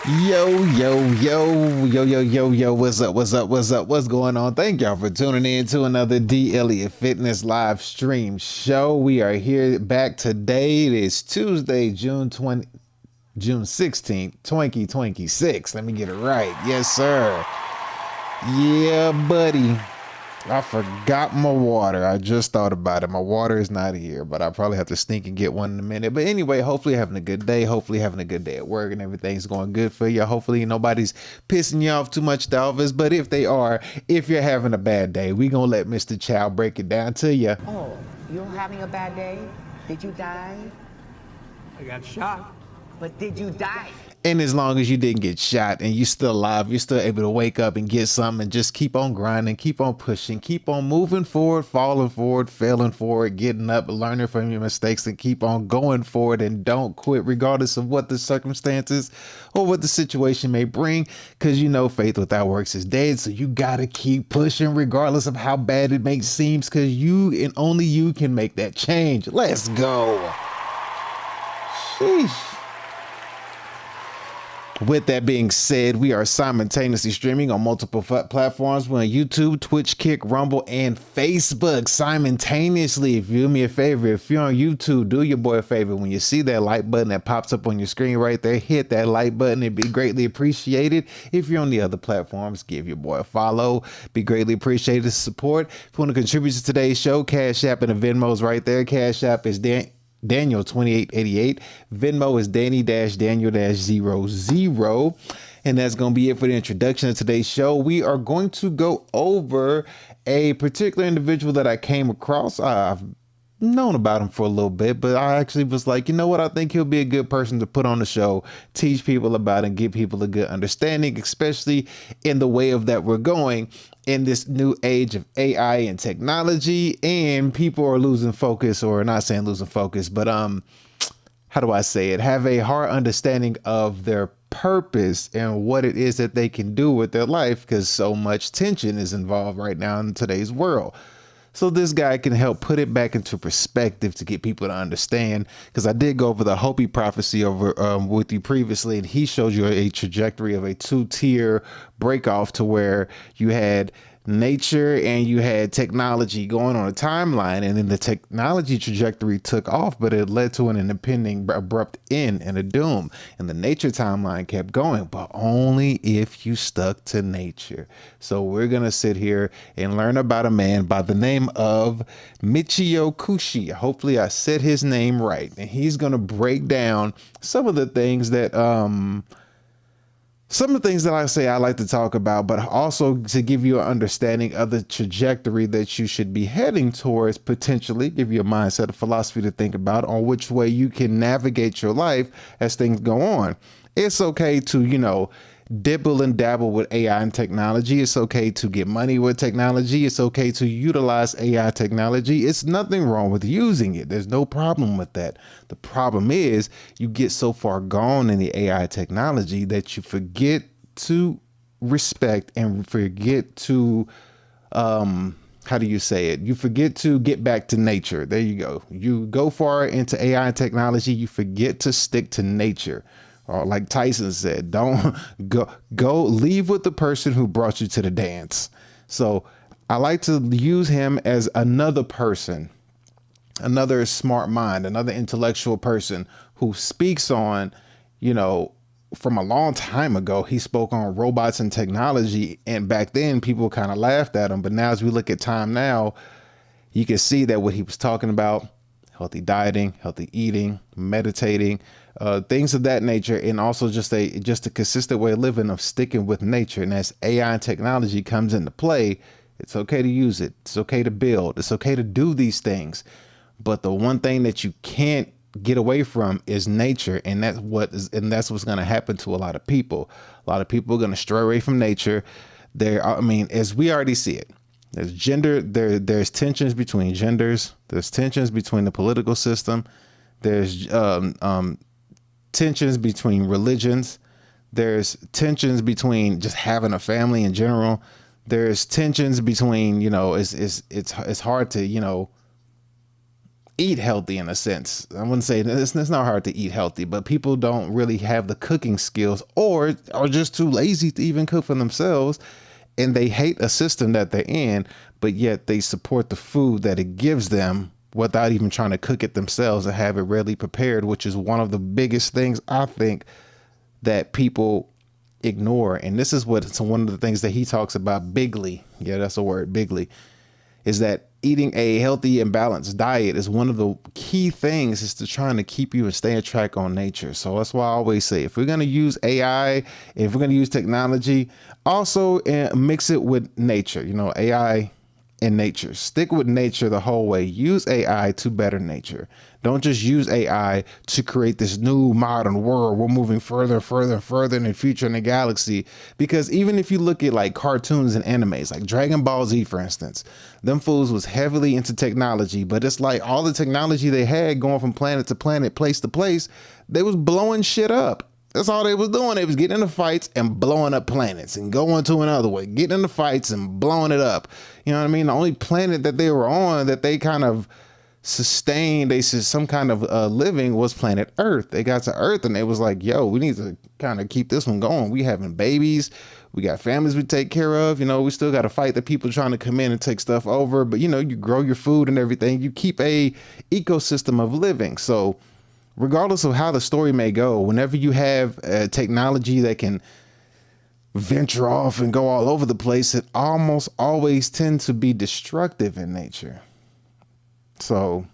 Yo, what's going on? Thank y'all for tuning in to another D. Elliott Fitness live stream show. We are here back today. It is Tuesday, June 16th, 2026. Let me get it right. Yes, sir. Yeah, buddy. I forgot my water. I just thought about it. My water is not here, but I probably have to sneak and get one in a minute. But anyway, hopefully having a good day. Hopefully having a good day at work and everything's going good for you. Hopefully nobody's pissing you off too much, Dalvis. But if they are, if you're having a bad day, we gonna let Mr. Chow break it down to you. Oh, you're having a bad day? Did you die? I got shot. But did you die? And as long as you didn't get shot and you're still alive, you're still able to wake up and get something and just keep on grinding, keep on pushing, keep on moving forward, falling forward, failing forward, getting up, learning from your mistakes, and keep on going forward and don't quit regardless of what the circumstances or what the situation may bring, because you know faith without works is dead. So you got to keep pushing regardless of how bad it may seem, because you and only you can make that change. Let's go. Sheesh. With that being said, we are simultaneously streaming on multiple platforms. We're on YouTube, Twitch, Kick, Rumble, and Facebook simultaneously. If you do me a favor, if you're on YouTube, do your boy a favor. When you see that like button that pops up on your screen right there, hit that like button. It'd be greatly appreciated. If you're on the other platforms, give your boy a follow. Be greatly appreciated to support. If you want to contribute to today's show, Cash App and the Venmo's right there. Cash App is Daniel2888. Venmo is Danny-Daniel-00. And that's going to be it for the introduction of today's show. We are going to go over a particular individual that I came across. I've known about him for a little bit, but I actually was like, you know what? I think he'll be a good person to put on the show, teach people about and give people a good understanding, especially in the way of that we're going in this new age of AI and technology, and people are losing focus, or not saying losing focus, but how do I say it? Have a hard understanding of their purpose and what it is that they can do with their life, because so much tension is involved right now in today's world. So this guy can help put it back into perspective to get people to understand, because I did go over the Hopi prophecy over with you previously, and he showed you a trajectory of a two-tier break off to where you had nature and you had technology going on a timeline, and then the technology trajectory took off, but it led to an impending abrupt end and a doom, and the nature timeline kept going, but only if you stuck to nature. So we're gonna sit here and learn about a man by the name of Michio Kushi. Hopefully I said his name right, and he's gonna break down some of the things that I say I like to talk about, but also to give you an understanding of the trajectory that you should be heading towards, potentially give you a mindset, a philosophy to think about on which way you can navigate your life as things go on. It's okay to, dibble and dabble with AI and technology. It's okay to get money with technology. It's okay to utilize AI technology. It's nothing wrong with using it. There's no problem with that. The problem is you get so far gone in the AI technology that you forget to respect and forget to, how do you say it? You forget to get back to nature. There you go. You go far into AI and technology, you forget to stick to nature. Or like Tyson said, don't go leave with the person who brought you to the dance. So I like to use him as another person, another smart mind, another intellectual person who speaks on, from a long time ago, he spoke on robots and technology. And back then people kind of laughed at him. But now as we look at time now, you can see that what he was talking about, healthy dieting, healthy eating, meditating, things of that nature, and also just a consistent way of living, of sticking with nature. And as AI and technology comes into play, it's okay to use it. It's okay to build. It's okay to do these things. But the one thing that you can't get away from is nature, and that's what's going to happen to a lot of people. A lot of people are going to stray away from nature. As we already see it. There's there's tensions between genders. There's tensions between the political system. There's tensions between religions. There's tensions between just having a family in general. There's tensions between, it's hard to, eat healthy in a sense. I wouldn't say it's not hard to eat healthy, but people don't really have the cooking skills or are just too lazy to even cook for themselves. And they hate a system that they're in, but yet they support the food that it gives them without even trying to cook it themselves and have it readily prepared, which is one of the biggest things I think that people ignore. And this is one of the things that he talks about bigly. Yeah, that's a word, bigly, is that eating a healthy and balanced diet is one of the key things is to trying to keep you and stay on track on nature. So that's why I always say, if we're going to use AI, if we're going to use technology, also mix it with nature, AI and nature. Stick with nature the whole way. Use AI to better nature. Don't just use AI to create this new modern world. We're moving further, further, further in the future in the galaxy. Because even if you look at like cartoons and animes, like Dragon Ball Z, for instance, them fools was heavily into technology, but it's like all the technology they had going from planet to planet, place to place, they was blowing shit up. That's all they was doing. They was getting into fights and blowing up planets and going to another way, getting into fights and blowing it up. You know what I mean? The only planet that they were on that they kind of sustained, they said some kind of living was planet Earth. They got to Earth and they was like, yo, we need to kind of keep this one going. We having babies. We got families we take care of. We still got to fight the people trying to come in and take stuff over. But, you grow your food and everything. You keep a ecosystem of living. So regardless of how the story may go, whenever you have technology that can venture off and go all over the place, it almost always tends to be destructive in nature. So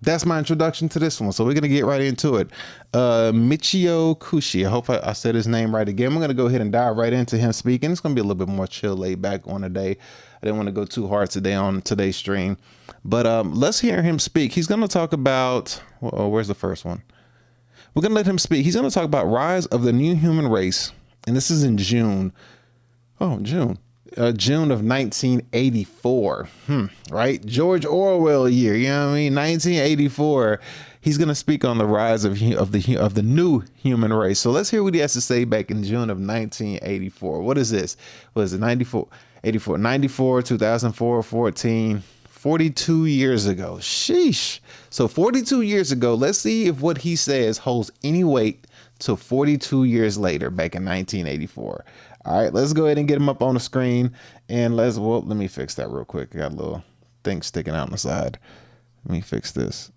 that's my introduction to this one. So we're going to get right into it. Michio Kushi. I hope I said his name right again. We're going to go ahead and dive right into him speaking. It's going to be a little bit more chill, laid back on the day. I didn't want to go too hard today on today's stream. But let's hear him speak. He's going to talk about, where's the first one? We're going to let him speak. He's going to talk about rise of the new human race. And this is in June. June of 1984. Right? George Orwell year. You know what I mean? 1984. He's going to speak on the rise of the new human race. So let's hear what he has to say back in June of 1984. What is this? What is it? 94, 2004, 14. 42 years ago. Sheesh. So 42 years ago, let's see if what he says holds any weight to 42 years later, back in 1984. All right, let's go ahead and get him up on the screen. And let me fix that real quick. I got a little thing sticking out on the side. Let me fix this.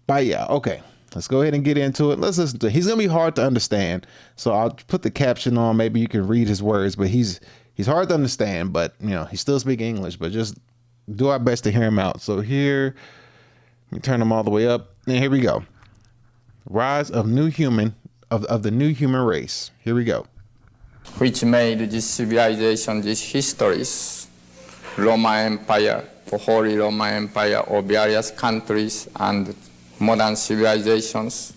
But yeah, okay. Let's go ahead and get into it. Let's listen to it. He's going to be hard to understand. So I'll put the caption on. Maybe you can read his words, but he's hard to understand, but he's still speaking English, but just do our best to hear him out. So here, let me turn him all the way up. And here we go. Rise of the new human race. Here we go. Which made this civilization, these histories, Roman Empire, the Holy Roman Empire of various countries and modern civilizations,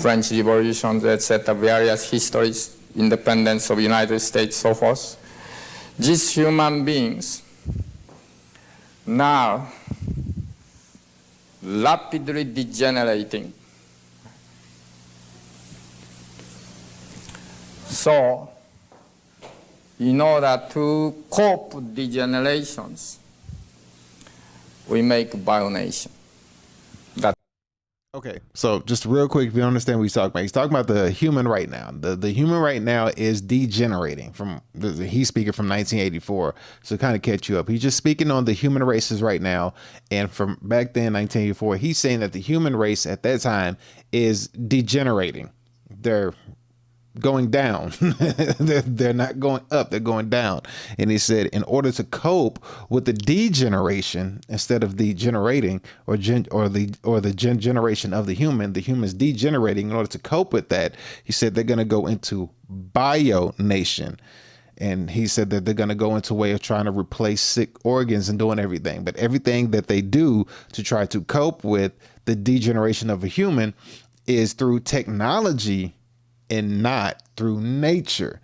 French revolutions, etc., various histories, independence of United States, so forth. These human beings now rapidly degenerating. So, in order to cope with degenerations, we make bionation. Okay, so just real quick, if you don't understand what he's talking about, he's talking about the human right now. The human right now is degenerating he's speaking from 1984. So kind of catch you up. He's just speaking on the human races right now. And from back then, 1984, he's saying that the human race at that time is degenerating. They're going down. They're not going up, they're going down. And he said in order to cope with the degeneration instead of degenerating or the generation of the humans degenerating, in order to cope with that, he said they're going to go into bionation. And he said that they're going to go into a way of trying to replace sick organs and doing everything. But everything that they do to try to cope with the degeneration of a human is through technology and not through nature.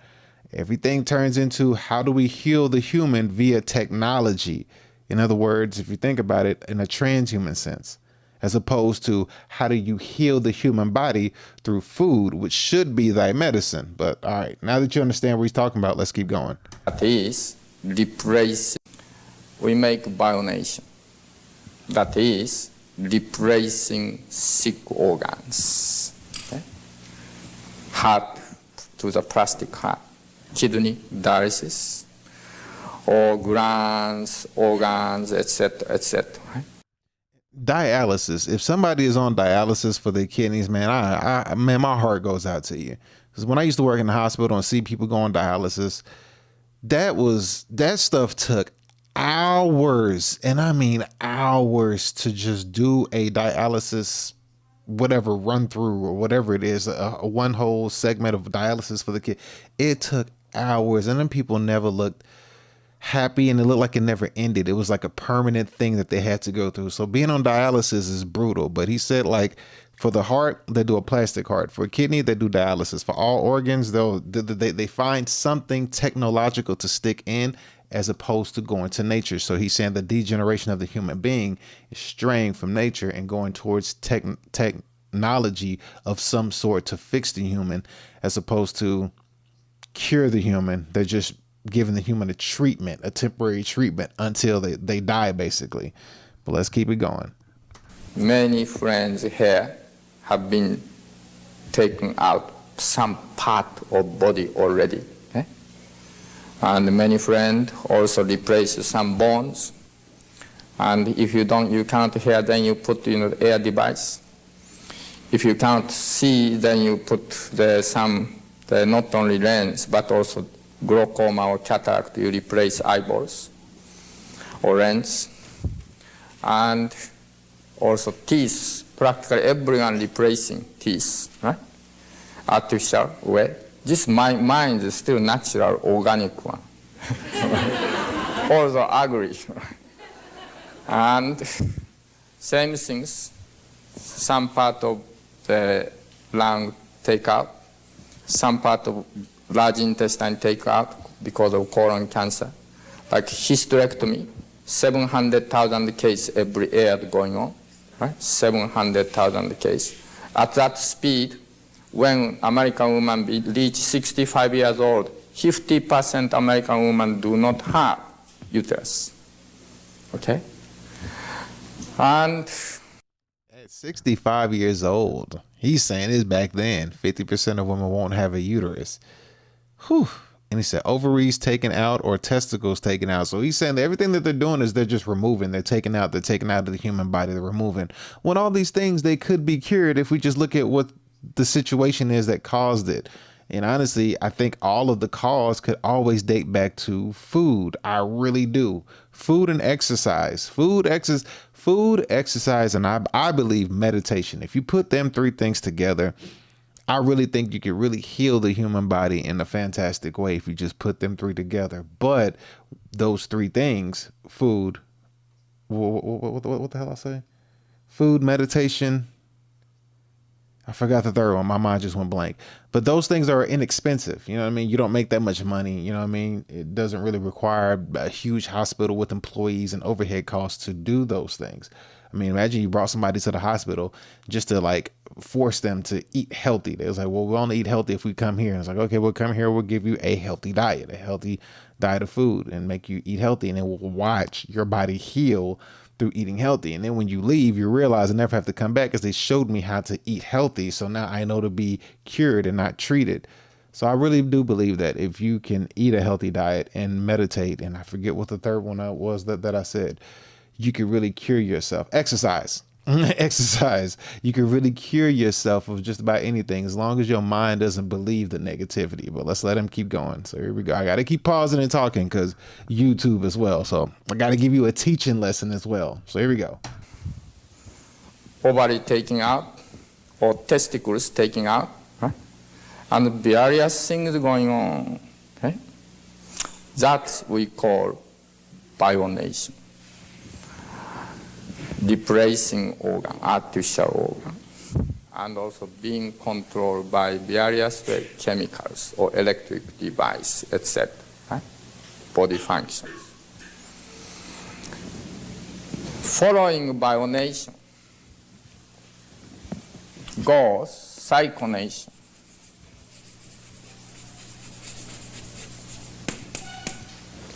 Everything turns into how do we heal the human via technology? In other words, if you think about it in a transhuman sense, as opposed to how do you heal the human body through food, which should be thy medicine. But all right, now that you understand what he's talking about, let's keep going. That is, replace, we make bionation. that is replacing sick organs. Okay? Heart to the plastic heart, kidney dialysis, or glands, organs, etc., etc. Right? Dialysis. If somebody is on dialysis for their kidneys, man, man, my heart goes out to you. Because when I used to work in the hospital and see people go on dialysis, that stuff took hours, and I mean hours, to just do a dialysis, whatever, run through or whatever it is, a one whole segment of dialysis for the kid. It took hours, and then people never looked happy, and it looked like it never ended. It was like a permanent thing that they had to go through. So being on dialysis is brutal. But he said, like, for the heart, they do a plastic heart. For a kidney, they do dialysis. For all organs, they find something technological to stick in, as opposed to going to nature. So he's saying the degeneration of the human being is straying from nature and going towards technology of some sort to fix the human, as opposed to cure the human. They're just giving the human a treatment, a temporary treatment, until they die, basically. But let's keep it going. Many friends here have been taken out some part of body already. Okay? And many friends also replace some bones. And if you can't hear, then you put the ear device. If you can't see, then you put the not only lens, but also glaucoma or cataract. You replace eyeballs or lens. And also teeth. Practically everyone replacing teeth, right? Artificial way. This mind is still natural, organic one. Also ugly. And same things, some part of the lung take out, some part of large intestine take out because of colon cancer. Like hysterectomy, 700,000 cases every year going on. Right? 700,000 cases. At that speed, when American women reach 65 years old, 50% American women do not have uterus. Okay? And at 65 years old, he's saying this back then, 50% of women won't have a uterus. Whew. And he said ovaries taken out or testicles taken out. So he's saying that everything that they're doing is they're just removing. They're taking out of the human body. They're removing. When all these things, they could be cured if we just look at what the situation is that caused it. And honestly, I think all of the cause could always date back to food. I really do. Food and exercise. Food, exercise, and I believe meditation. If you put them three things together, I really think you can really heal the human body in a fantastic way if you just put them three together. But those three things, food, what the hell I say? Food, meditation. I forgot the third one. My mind just went blank. But those things are inexpensive. You know what I mean? You don't make that much money. You know what I mean? It doesn't really require a huge hospital with employees and overhead costs to do those things. I mean, imagine you brought somebody to the hospital just to like force them to eat healthy. They was like, well, we only eat healthy if we come here. And it's like, okay, we'll come here. We'll give you a healthy diet of food and make you eat healthy. And then we'll watch your body heal through eating healthy. And then when you leave, you realize I never have to come back because they showed me how to eat healthy. So now I know to be cured and not treated. So I really do believe that if you can eat a healthy diet and meditate, and I forget what the third one was that I said, you can really cure yourself. Exercise. You can really cure yourself of just about anything as long as your mind doesn't believe the negativity. But let's let him keep going. So here we go. I got to keep pausing and talking because YouTube as well. So I got to give you a teaching lesson as well. So here we go. Ovary taking out or testicles taking out, right? And various things going on. Okay? That we call bionation. Replacing organ, artificial organ, and also being controlled by various chemicals or electric device, etc. Right? Body functions. Following bionation goes cyconation.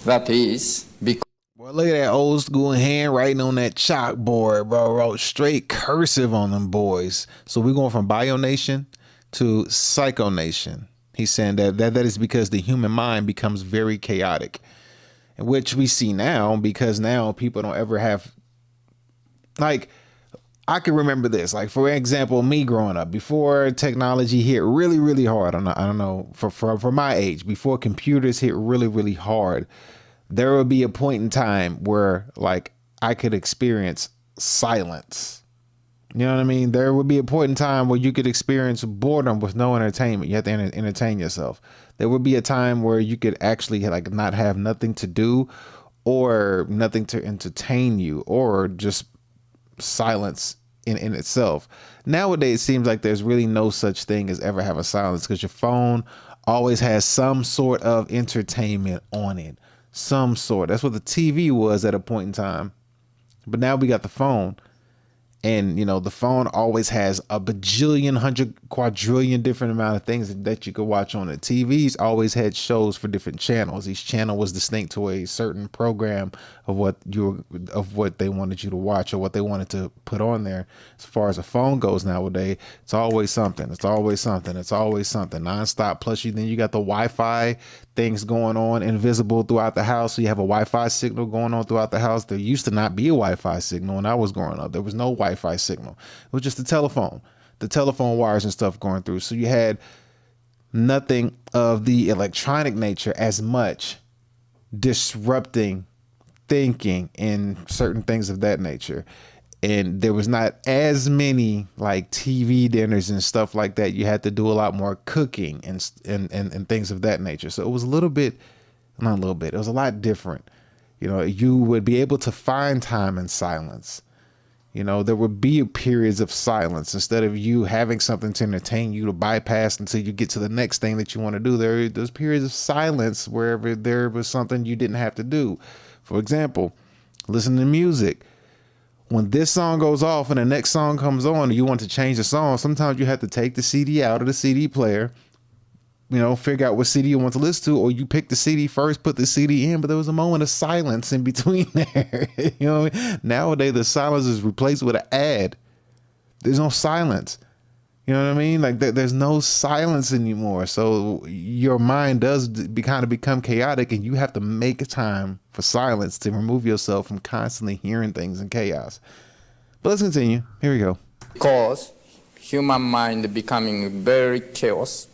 That is because Boy, look at that old school handwriting on that chalkboard, bro. Wrote straight cursive on them boys. So we're going from Bionation to Psychonation. He's saying that is because the human mind becomes very chaotic, which we see now because now people don't ever have, like, I can remember this, like, for example, me growing up before technology hit really, really hard. I don't know for my age, before computers hit really, really hard, there would be a point in time where, like, I could experience silence. You know what I mean? There would be a point in time where you could experience boredom with no entertainment. You have to entertain yourself. There would be a time where you could actually, like, not have nothing to do or nothing to entertain you, or just silence in itself. Nowadays, it seems like there's really no such thing as ever having silence, because your phone always has some sort of entertainment on it. Some sort. That's what the TV was at a point in time. But now we got the phone. And, you know, the phone always has a bajillion, hundred, quadrillion different amount of things that you could watch on it. TVs always had shows for different channels. Each channel was distinct to a certain program of what they wanted you to watch or what they wanted to put on there. As far as a phone goes nowadays, it's always something. It's always something. It's always something nonstop. Plus, then you got the Wi-Fi things going on, invisible throughout the house. So you have a Wi-Fi signal going on throughout the house. There used to not be a Wi-Fi signal when I was growing up. There was no Wi-Fi signal. It was just the telephone wires and stuff going through. So you had nothing of the electronic nature as much disrupting thinking and certain things of that nature. And there was not as many like TV dinners and stuff like that. You had to do a lot more cooking and things of that nature. So it was it was a lot different. You know, you would be able to find time in silence. You know, there would be periods of silence instead of you having something to entertain you to bypass until you get to the next thing that you want to do. There's periods of silence wherever there was something you didn't have to do. For example, listen to music. When this song goes off and the next song comes on and you want to change the song, sometimes you have to take the CD out of the CD player, you know, figure out what CD you want to listen to, or you pick the CD first, put the CD in, but there was a moment of silence in between there. You know what I mean? Nowadays, the silence is replaced with an ad. There's no silence. You know what I mean? Like there's no silence anymore. So your mind does kind of become chaotic, and you have to make time for silence to remove yourself from constantly hearing things in chaos. But let's continue. Here we go. Because human mind becoming very chaos,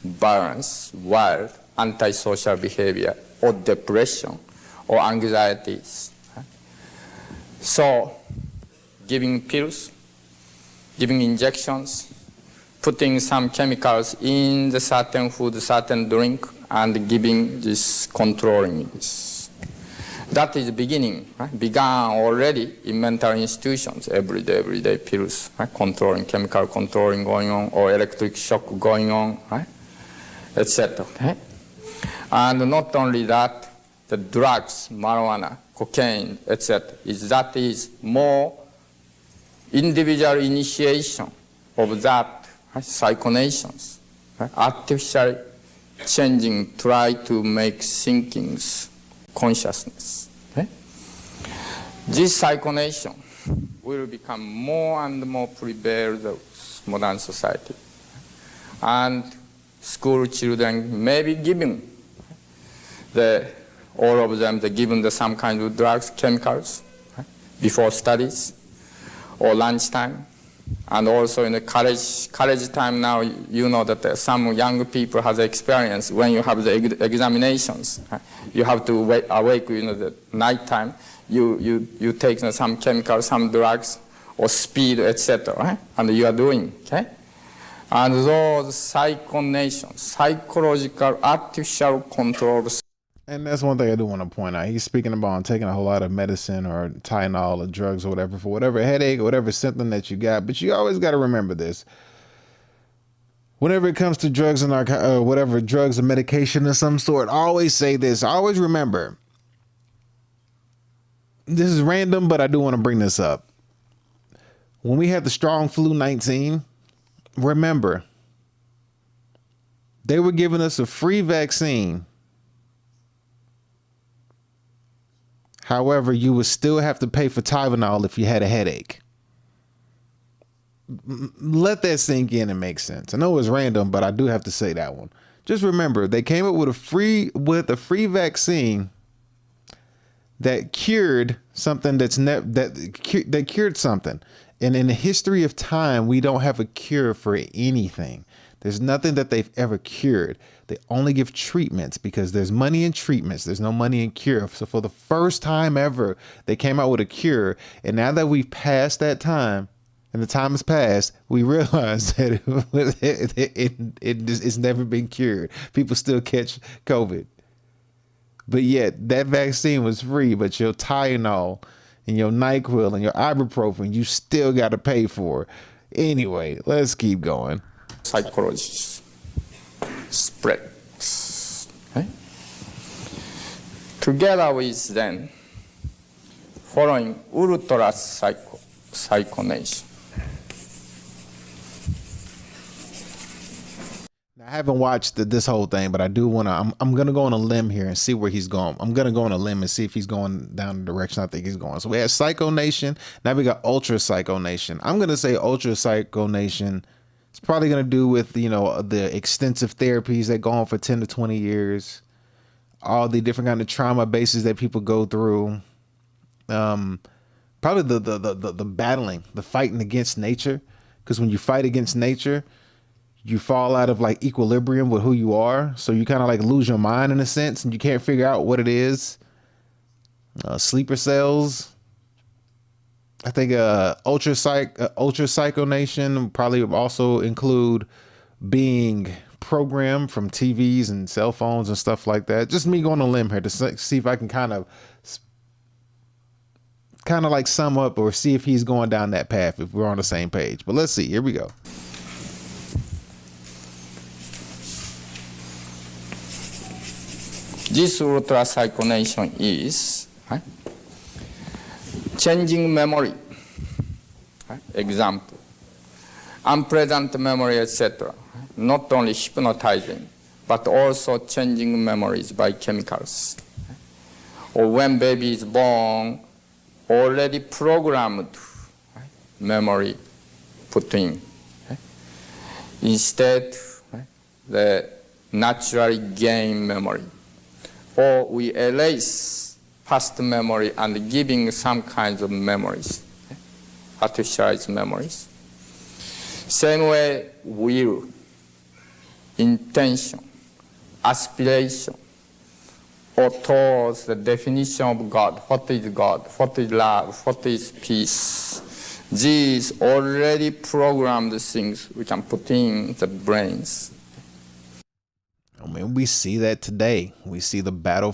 violence, wild, antisocial behavior, or depression, or anxieties. So giving pills, giving injections, putting some chemicals in the certain food, certain drink, and giving this, controlling this. That is the beginning, right? Began already in mental institutions, everyday pills, right? Controlling, chemical controlling going on, or electric shock going on, right? Etc. Right? And not only that, the drugs, marijuana, cocaine, etc. That is more individual initiation of that. Right? Psychonations, right? Artificially changing, try to make thinkings, consciousness. Okay? This psychonation will become more and more prevalent in modern society. And school children may be given all of them, given some kind of drugs, chemicals, right? Before studies or lunchtime. And also in the college time now, you know that some young people have the experience when you have the examinations. Right? You have to awake in the night time. You take some chemicals, some drugs, or speed, etc. Right? And you are doing, okay? And those psychonations, psychological artificial controls. And that's one thing I do want to point out. He's speaking about taking a whole lot of medicine or Tylenol or drugs or whatever for whatever headache or whatever symptom that you got. But you always got to remember this. Whenever it comes to drugs and whatever drugs or medication of some sort, I always say this. I always remember. This is random, but I do want to bring this up. When we had the strong flu 19, remember, they were giving us a free vaccine However, you would still have to pay for Tylenol if you had a headache. Let that sink in and make sense. I know it's random, but I do have to say that one. Just remember, they came up with a free vaccine that cured something that cured something. And in the history of time, we don't have a cure for anything. There's nothing that they've ever cured. They only give treatments because there's money in treatments. There's no money in cure. So for the first time ever, they came out with a cure. And now that we've passed that time and the time has passed, we realize that it's never been cured. People still catch COVID. But yet that vaccine was free, but your Tylenol and your NyQuil and your ibuprofen, you still got to pay for. Anyway, let's keep going. Psychology spreads. Okay? Together with them, following ultra psychonation. I haven't watched this whole thing, but I do want to. I'm going to go on a limb here and see where he's going. I'm going to go on a limb and see if he's going down the direction I think he's going. So we have Psycho Nation. Now we got Ultra Psycho Nation. I'm going to say Ultra Psycho Nation. It's probably going to do with, you know, the extensive therapies that go on for 10 to 20 years, all the different kind of trauma bases that people go through. Probably the battling, the fighting against nature, because when you fight against nature, you fall out of like equilibrium with who you are. So you kind of like lose your mind in a sense, and you can't figure out what it is. Sleeper cells. I think Ultra Psycho Nation probably also include being programmed from TVs and cell phones and stuff like that. Just me going on a limb here to see if I can kind of like sum up or see if he's going down that path, if we're on the same page. But let's see. Here we go. This ultra psychonation is changing memory. Example, unpleasant memory, etc. Not only hypnotizing, but also changing memories by chemicals. Or when baby is born, already programmed memory put in. Instead, the naturally gain memory. Or we erase past memory and giving some kinds of memories, artificialized memories. Same way, will, intention, aspiration, or towards the definition of God. What is love, what is peace? These already programmed things we can put in the brains. I mean, we see that today. We see the battle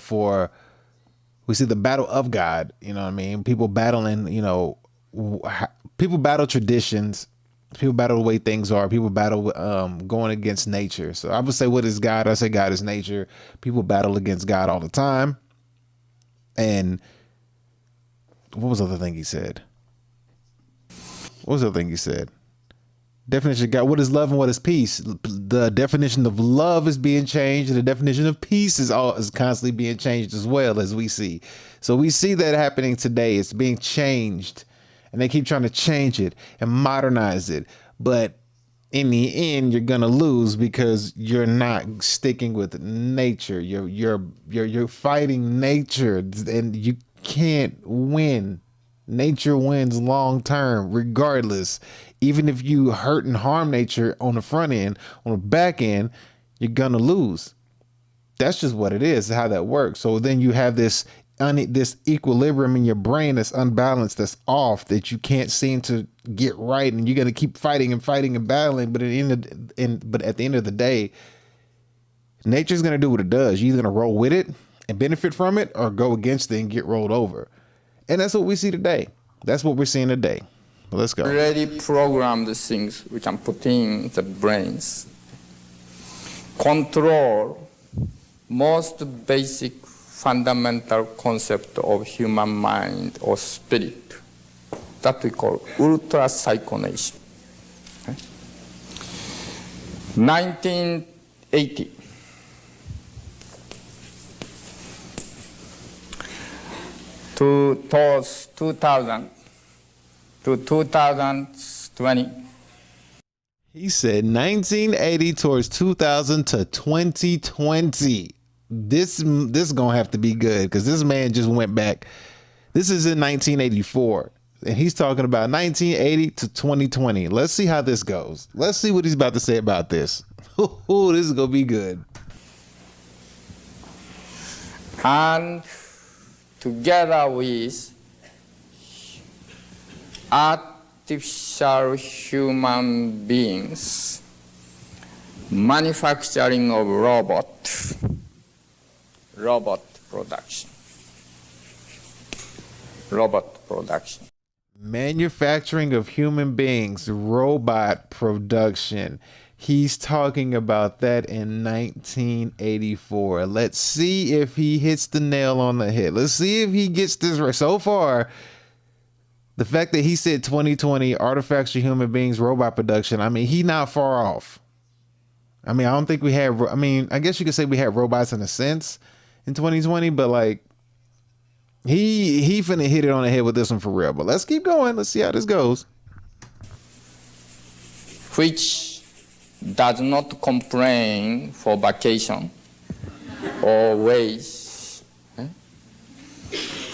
of God. You know what I mean? People battling, you know, people battle traditions. People battle the way things are. People battle going against nature. So I would say, what is God? I say God is nature. People battle against God all the time. And what was the other thing he said? Definition of God. What is love and what is peace? The definition of love is being changed, and the definition of peace is constantly being changed as well, as we see. So we see that happening today. It's being changed, and they keep trying to change it and modernize it. But in the end, you're gonna lose because you're not sticking with nature. You're fighting nature, and you can't win. Nature wins long term, regardless. Even if you hurt and harm nature on the front end, on the back end, you're gonna lose. That's just what it is, how that works. So then you have this equilibrium in your brain that's unbalanced, that's off, that you can't seem to get right, and you're gonna keep fighting and battling. But at the end of the day, nature's gonna do what it does. You're either gonna roll with it and benefit from it, or go against it and get rolled over. And that's what we see today. That's what we're seeing today. Let's go. Already programmed things we can put in the brains. Control most basic fundamental concept of human mind or spirit that we call ultra psychonation. 1980. towards 2000 to 2020. He said 1980 towards 2000 to 2020. This is gonna have to be good because this man just went back. This is in 1984, and he's talking about 1980 to 2020. Let's see how this goes. Let's see what he's about to say about this. Ooh, this is gonna be good. And together with artificial human beings, manufacturing of robot production. Manufacturing of human beings, robot production. He's talking about that in 1984. Let's see if he hits the nail on the head. Let's see if he gets this right. So far, the fact that he said 2020, artificial human beings, robot production, I mean, he not far off. I mean, I don't think we had, I mean, I guess you could say we had robots in a sense in 2020, but like, he finna hit it on the head with this one for real. But let's keep going. Let's see how this goes. Which does not complain for vacation or wage,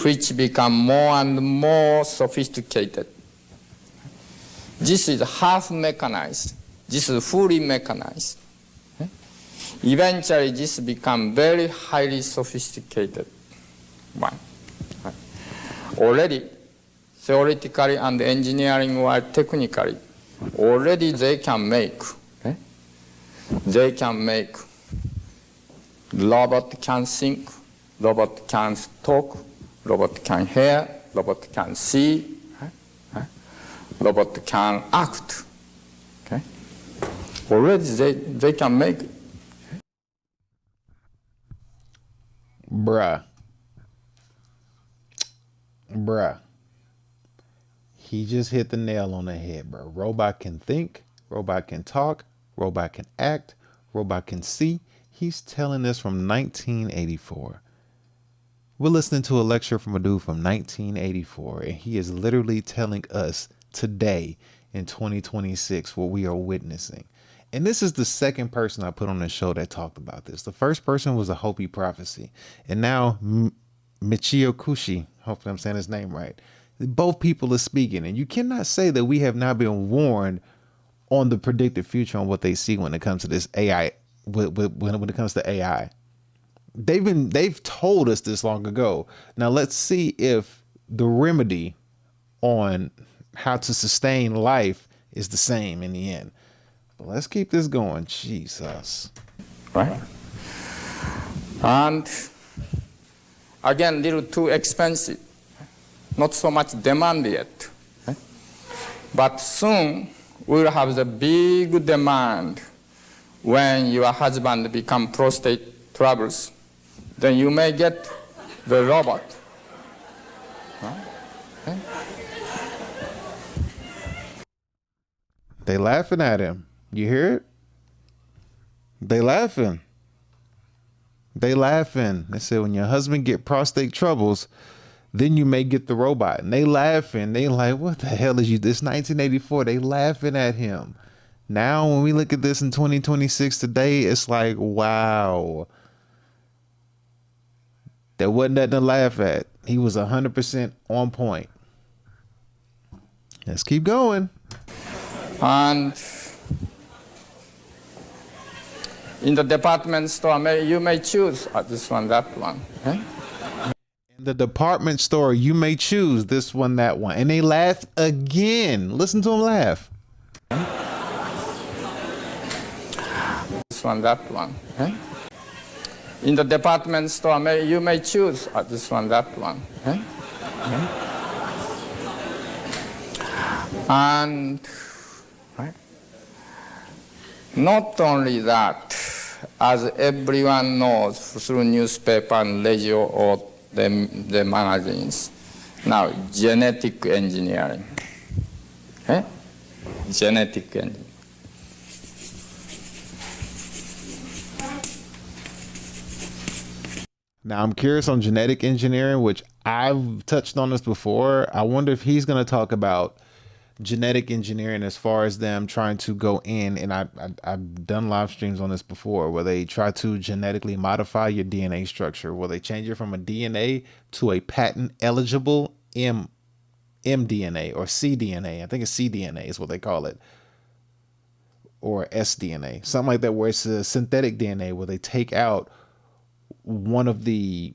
which become more and more sophisticated. This is half mechanized. This is fully mechanized. Eventually, this become very highly sophisticated one. Already, theoretically and engineering or technically, already they can make. Robot can think, robot can talk, robot can hear, robot can see, robot can act. Okay? Already they can make it. Bruh. He just hit the nail on the head, bro. Robot can think, robot can talk, robot can act, robot can see. He's telling us from 1984. We're listening to a lecture from a dude from 1984, and he is literally telling us today in 2026 what we are witnessing. And this is the second person I put on the show that talked about this. The first person was a Hopi prophecy, and now Michio Kushi, hopefully I'm saying his name right. Both people are speaking, and you cannot say that we have not been warned on the predicted future on what they see when it comes to this AI. When it comes to AI, they've told us this long ago. Now let's see if the remedy on how to sustain life is the same in the end. But let's keep this going. Jesus. Right? And again, little too expensive. Not so much demand yet. But soon we'll have the big demand when your husband become prostate troubles. Then you may get the robot. They laughing at him. You hear it? They laughing. They said when your husband get prostate troubles, then you may get the robot. And they laughing. They like, what the hell is you? This 1984. They laughing at him. Now, when we look at this in 2026 today, it's like, wow. There wasn't nothing to laugh at. He was 100% on point. Let's keep going. And in the department store, you may choose this one, that one. In the department store, you may choose this one, that one. And they laughed again. Listen to them laugh. This one, that one. In the department store, you may choose this one, that one. And not only that, as everyone knows through newspaper and radio or the magazines, now genetic engineering. Genetic engineering. Now, I'm curious on genetic engineering, which I've touched on this before. I wonder if he's going to talk about genetic engineering as far as them trying to go in, and I've done live streams on this before, where they try to genetically modify your DNA structure, where they change it from a DNA to a patent eligible mDNA or cDNA. I think it's cDNA is what they call it, or sDNA, something like that, where it's a synthetic DNA, where they take out one of the,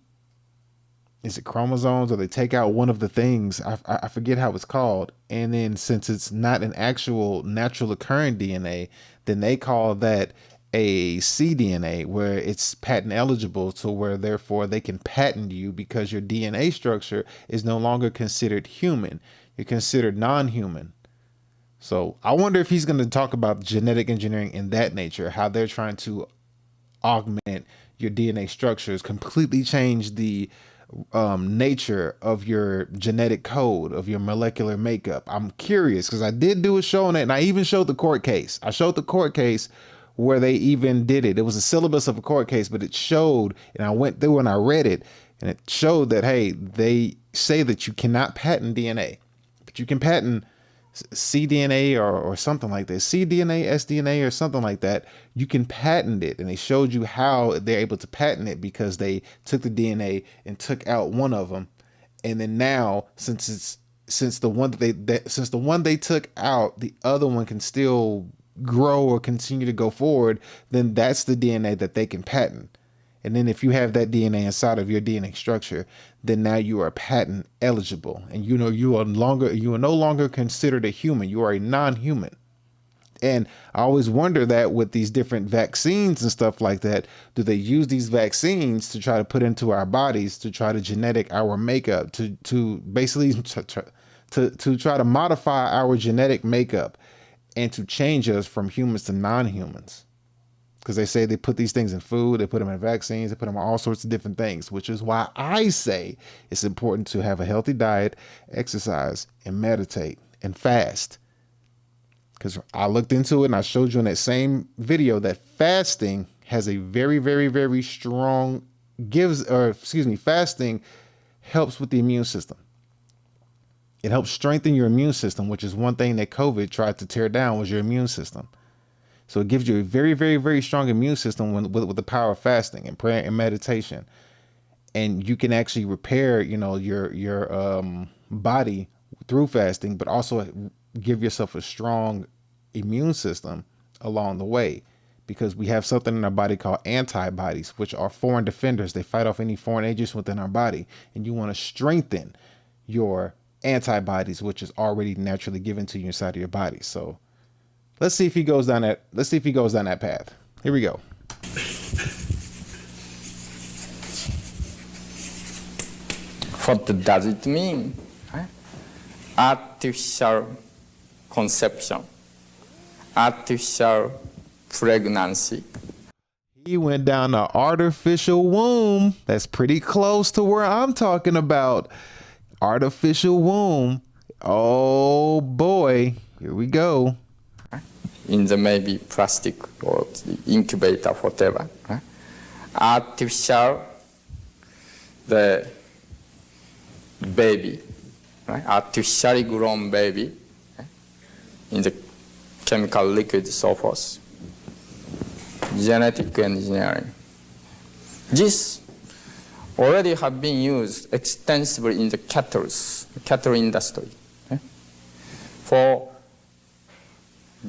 is it chromosomes, or they take out one of the things, I forget how it's called, and then since it's not an actual natural occurring DNA, then they call that a cDNA, where it's patent eligible, to where therefore they can patent you because your DNA structure is no longer considered human. You're considered non-human. So I wonder if he's going to talk about genetic engineering in that nature, how they're trying to augment your DNA structures, completely change the nature of your genetic code, of your molecular makeup. I'm curious because I did do a show on it, and I even showed the court case. I showed the court case where they even did it. It was a syllabus of a court case, but it showed, and I went through and I read it, and it showed that, hey, they say that you cannot patent DNA, but you can patent cDNA or something like this, cDNA, sDNA, or something like that. You can patent it, and they showed you how they're able to patent it because they took the DNA and took out one of them, and then now since the one they took out, the other one can still grow or continue to go forward, then that's the DNA that they can patent. And then if you have that DNA inside of your DNA structure, then now you are patent eligible, and you are no longer considered a human. You are a non-human. And I always wonder that with these different vaccines and stuff like that, do they use these vaccines to try to put into our bodies to try to genetic our makeup, to basically to try to modify our genetic makeup and to change us from humans to non-humans? Because they say they put these things in food, they put them in vaccines, they put them on all sorts of different things, which is why I say it's important to have a healthy diet, exercise, and meditate and fast. Because I looked into it and I showed you in that same video that fasting has a very, very, very strong fasting helps with the immune system. It helps strengthen your immune system, which is one thing that COVID tried to tear down, was your immune system. So it gives you a very, very, very strong immune system with the power of fasting and prayer and meditation. And you can actually repair, your body through fasting, but also give yourself a strong immune system along the way, because we have something in our body called antibodies, which are foreign defenders. They fight off any foreign agents within our body, and you want to strengthen your antibodies, which is already naturally given to you inside of your body. So let's see if he goes down that path. Here we go. What does it mean? Artificial conception, artificial pregnancy. He went down the artificial womb. That's pretty close to where I'm talking about. Artificial womb. Oh boy, here we go. In the maybe plastic or the incubator, whatever. Artificial, the baby, right? Artificially grown baby, in the chemical liquid, so forth. Genetic engineering. This already have been used extensively in the cattle industry.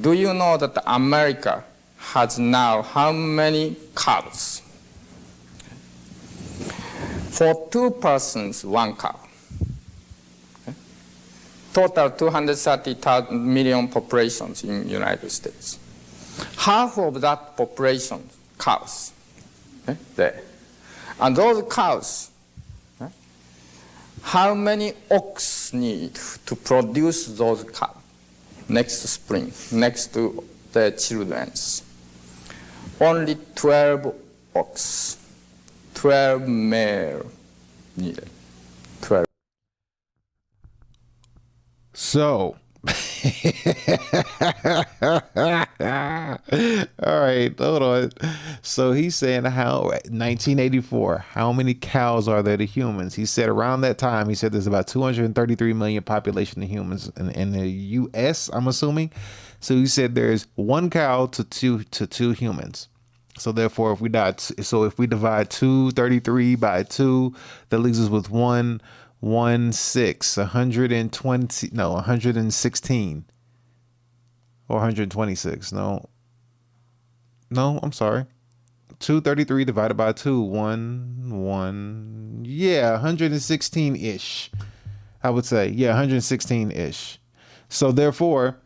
Do you know that America has now how many cows? For 2 persons, 1 cow. Total 230 million populations in the United States. Half of that population, cows, there. And those cows, how many ox need to produce those cows next spring, next to the children's? Only 12 ox, 12 male needed. 12. So All right, hold on. So he's saying 1984, how many cows are there to humans? He said around that time, he said there's about 233 million population of humans in the US, I'm assuming. So he said there's 1 cow to two humans. So therefore, if we divide 233 by 2, that leaves us with 116 or 126. No, I'm sorry. 233 divided by 2, 116-ish. I would say, 116-ish. So therefore,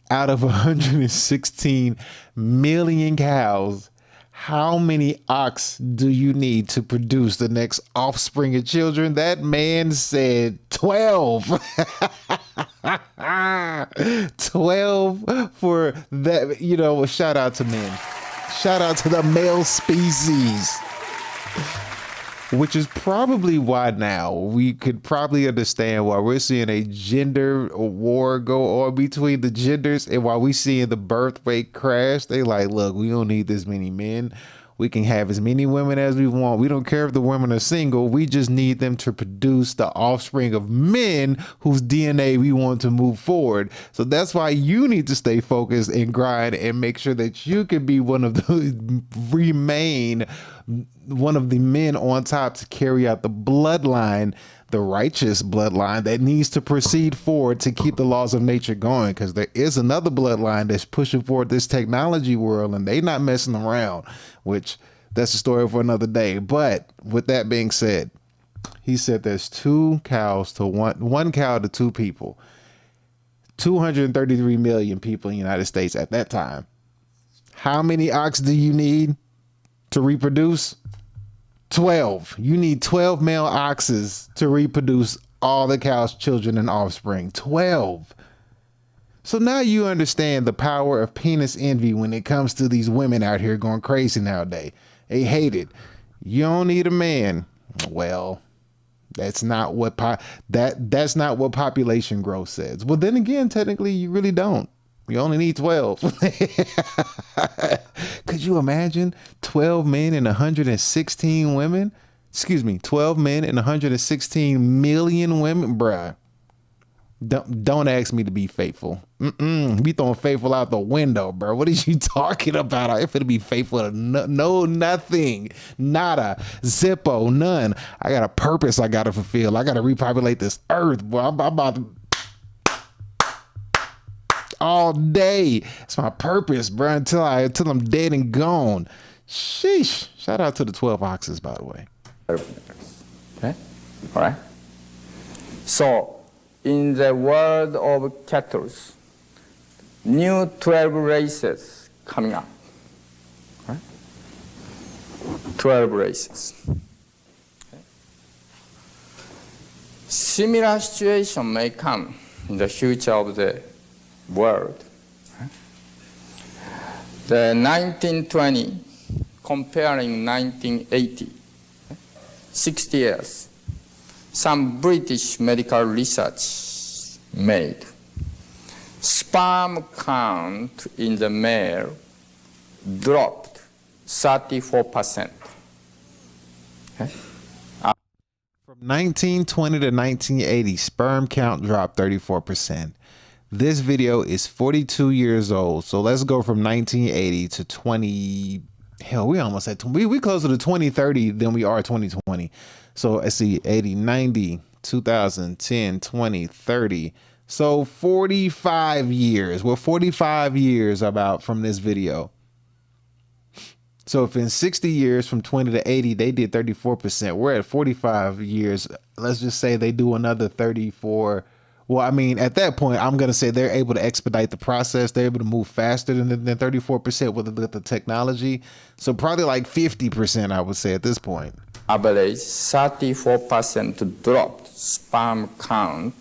out of 116 million cows, how many ox do you need to produce the next offspring of children? That man said 12. 12 for that, shout out to men. Shout out to the male species. Which is probably why now we could probably understand why we're seeing a gender war go on between the genders, and why we seeing the birth rate crash. They like, look, we don't need this many men. We can have as many women as we want. We don't care if the women are single. We just need them to produce the offspring of men whose DNA we want to move forward. So that's why you need to stay focused and grind and make sure that you can be remain one of the men on top to carry out the bloodline, the righteous bloodline that needs to proceed forward to keep the laws of nature going. Because there is another bloodline that's pushing forward this technology world, and they not messing around, which that's a story for another day. But with that being said, he said there's 2 cows to one cow to 2 people. 233 million people in the United States at that time. How many ox do you need to reproduce? 12. You need 12 male oxes to reproduce all the cow's children and offspring. 12. So now you understand the power of penis envy when it comes to these women out here going crazy nowadays. They hate it. You don't need a man. Well, that's not what that's not what population growth says. Well, then again, technically you really don't. You only need 12. Could you imagine 12 men and 116 women? Excuse me, 12 men and 116 million women, bruh. Don't ask me to be faithful. We throwing faithful out the window, bro. What are you talking about? I'm finna be faithful to nothing, nada, zippo, none. I got a purpose I gotta fulfill. I gotta repopulate this earth, boy. I'm about to all day. It's my purpose, bro. Until I'm dead and gone. Sheesh. Shout out to the 12 oxes, by the way. Okay, all right. So, in the world of cattle, new 12 races coming up. Right? 12 races. Okay. Similar situation may come in the future of the world. The 1920 comparing 1980, 60 years, some British medical research made. Sperm count in the male dropped 34%. Okay? From 1920 to 1980, sperm count dropped 34%. This video is 42 years old. So let's go from 1980 to 20. Hell, we almost had we closer to 2030 than we are 2020. So let's see, 80, 90, 2010, 20, 30. So 45 years. We're 45 years about from this video. So if in 60 years from 20 to 80, they did 34%. We're at 45 years. Let's just say they do another 34. Well, I mean, at that point, I'm going to say they're able to expedite the process. They're able to move faster than 34% with the technology. So probably like 50%, I would say at this point. Average 34% dropped sperm count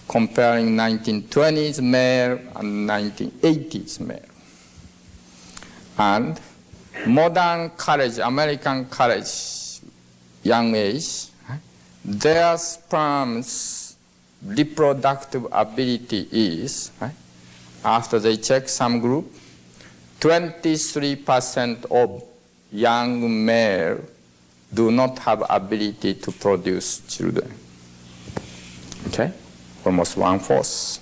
comparing 1920s male and 1980s male. And modern college, American college, young age, their sperms reproductive ability is, right? After they check some group, 23% of young male do not have ability to produce children. Okay? Almost 1/4.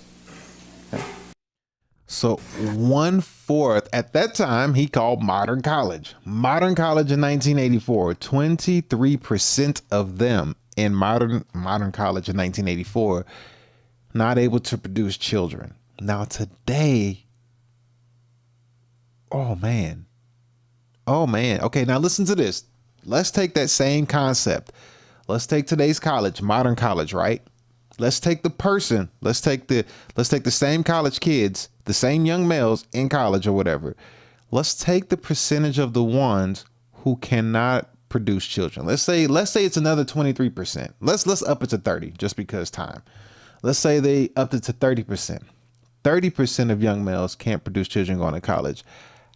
Okay? So 1/4 at that time he called modern college. Modern college in 1984, 23% of them in modern college in 1984 not able to produce children. Now today, oh man. Okay, now listen to this. Let's take that same concept. Let's take today's college, modern college, right? Let's take the person, let's take the same college kids, the same young males in college or whatever. Let's take the percentage of the ones who cannot produce children. Let's say it's another 23%. Let's up it to 30 just because time. Let's say they upped it to 30%. 30% of young males can't produce children going to college.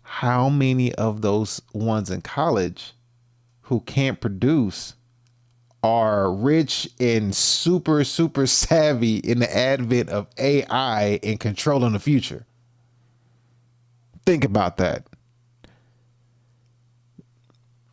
How many of those ones in college who can't produce are rich and super savvy in the advent of AI and controlling the future? Think about that.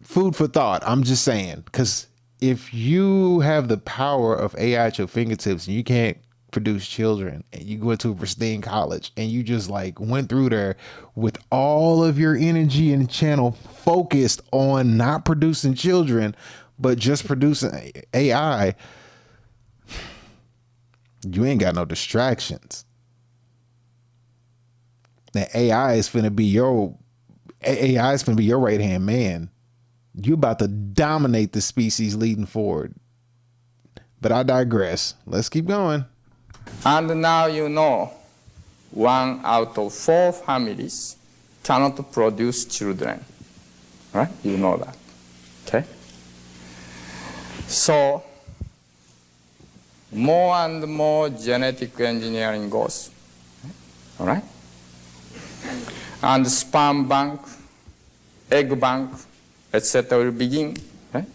Food for thought. I'm just saying, because if you have the power of AI at your fingertips and you can't produce children and you go to a pristine college and you just like went through there with all of your energy and channel focused on not producing children, but just producing AI, you ain't got no distractions. That AI is finna be your right hand man. You about to dominate the species leading forward. But I digress. Let's keep going. And now you know 1 out of 4 families cannot produce children. Right? You know that. Okay? So, more and more genetic engineering goes. All right? And sperm bank, egg bank, etc. will begin. Okay?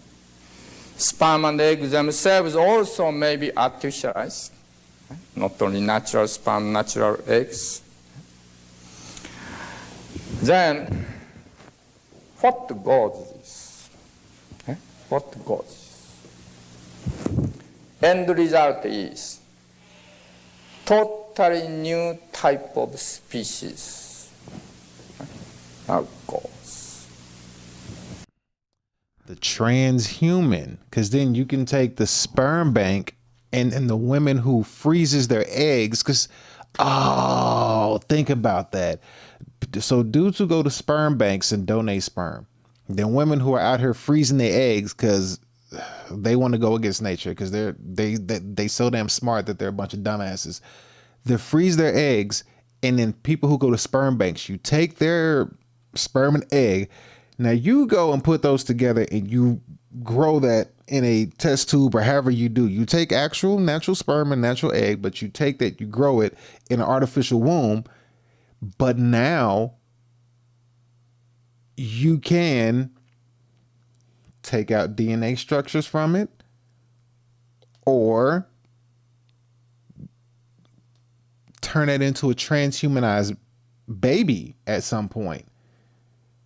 Sperm and egg themselves also may be artificialized. Okay? Not only natural sperm, natural eggs. Then, what goes this? Okay? What goes? End result is totally new type of species. That goes. The transhuman, because then you can take the sperm bank and the women who freezes their eggs, because think about that. So dudes who go to sperm banks and donate sperm, then women who are out here freezing their eggs because they want to go against nature, because they so damn smart that they're a bunch of dumbasses. They freeze their eggs, and then people who go to sperm banks, you take their sperm and egg. Now you go and put those together and you grow that in a test tube or however you do. You take actual natural sperm and natural egg, but you take that, you grow it in an artificial womb. But now you can take out DNA structures from it, or turn it into a transhumanized baby at some point,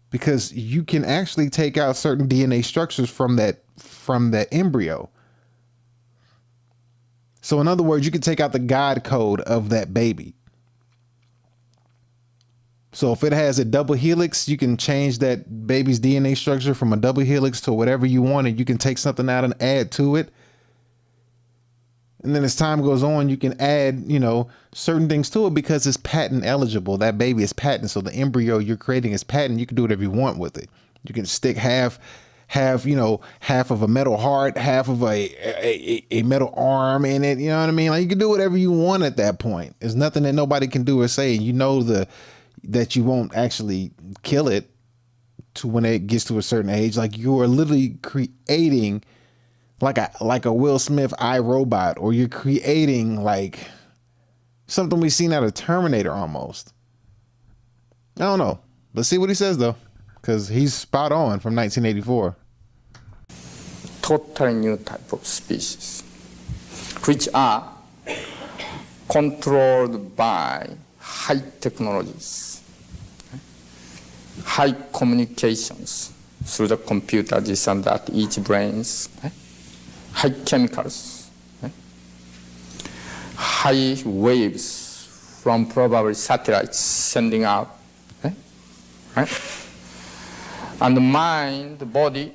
because you can actually take out certain DNA structures from that embryo. So in other words, you can take out the God code of that baby. So if it has a double helix, you can change that baby's DNA structure from a double helix to whatever you want, and you can take something out and add to it. And then as time goes on, you can add, certain things to it because it's patent eligible. That baby is patent. So the embryo you're creating is patent. You can do whatever you want with it. You can stick half of a metal heart, half of a metal arm in it. You know what I mean? Like, you can do whatever you want at that point. There's nothing that nobody can do or say. And that you won't actually kill it to when it gets to a certain age. Like, you are literally creating like a Will Smith iRobot, or you're creating like something we've seen out of Terminator almost. I don't know. Let's see what he says though, because he's spot on from 1984. Totally new type of species, which are controlled by high technologies, high communications through the computer, this and that, each brains, high chemicals, high waves from probably satellites sending out, right? And the mind, the body,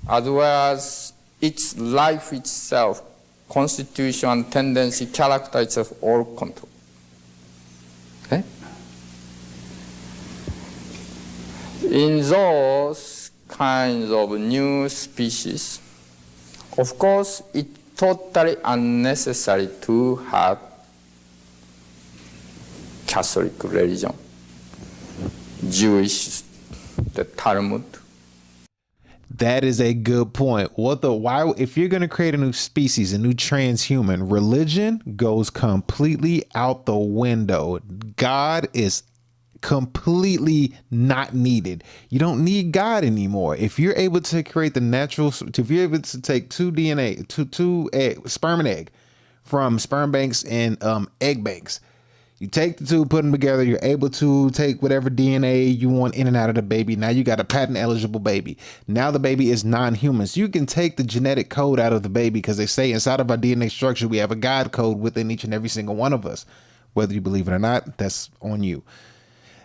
as well as its life itself, constitution and tendency, character itself, all control. Okay? In those kinds of new species, of course, it's totally unnecessary to have Catholic religion, Jewish, the Talmud. That is a good point. Why, if you're going to create a new species, a new transhuman, religion goes completely out the window. God is completely not needed. You don't need God anymore. If you're able to create the natural, if you're able to take two sperm and egg from sperm banks and egg banks, you take the two, put them together, you're able to take whatever DNA you want in and out of the baby. Now you got a patent eligible baby. Now the baby is non-human. So you can take the genetic code out of the baby, because they say inside of our DNA structure, we have a God code within each and every single one of us. Whether you believe it or not, that's on you.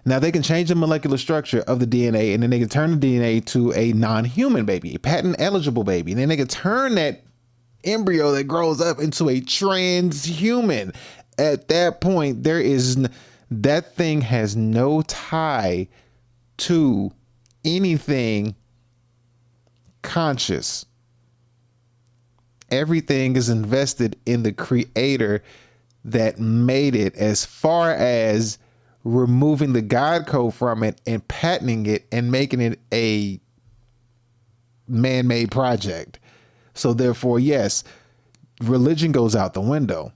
Now they can change the molecular structure of the DNA, and then they can turn the DNA to a non-human baby, a patent eligible baby. And then they can turn that embryo that grows up into a transhuman. At that point, that thing has no tie to anything conscious. Everything is invested in the creator that made it, as far as removing the God code from it and patenting it and making it a man-made project. So therefore, yes, religion goes out the window.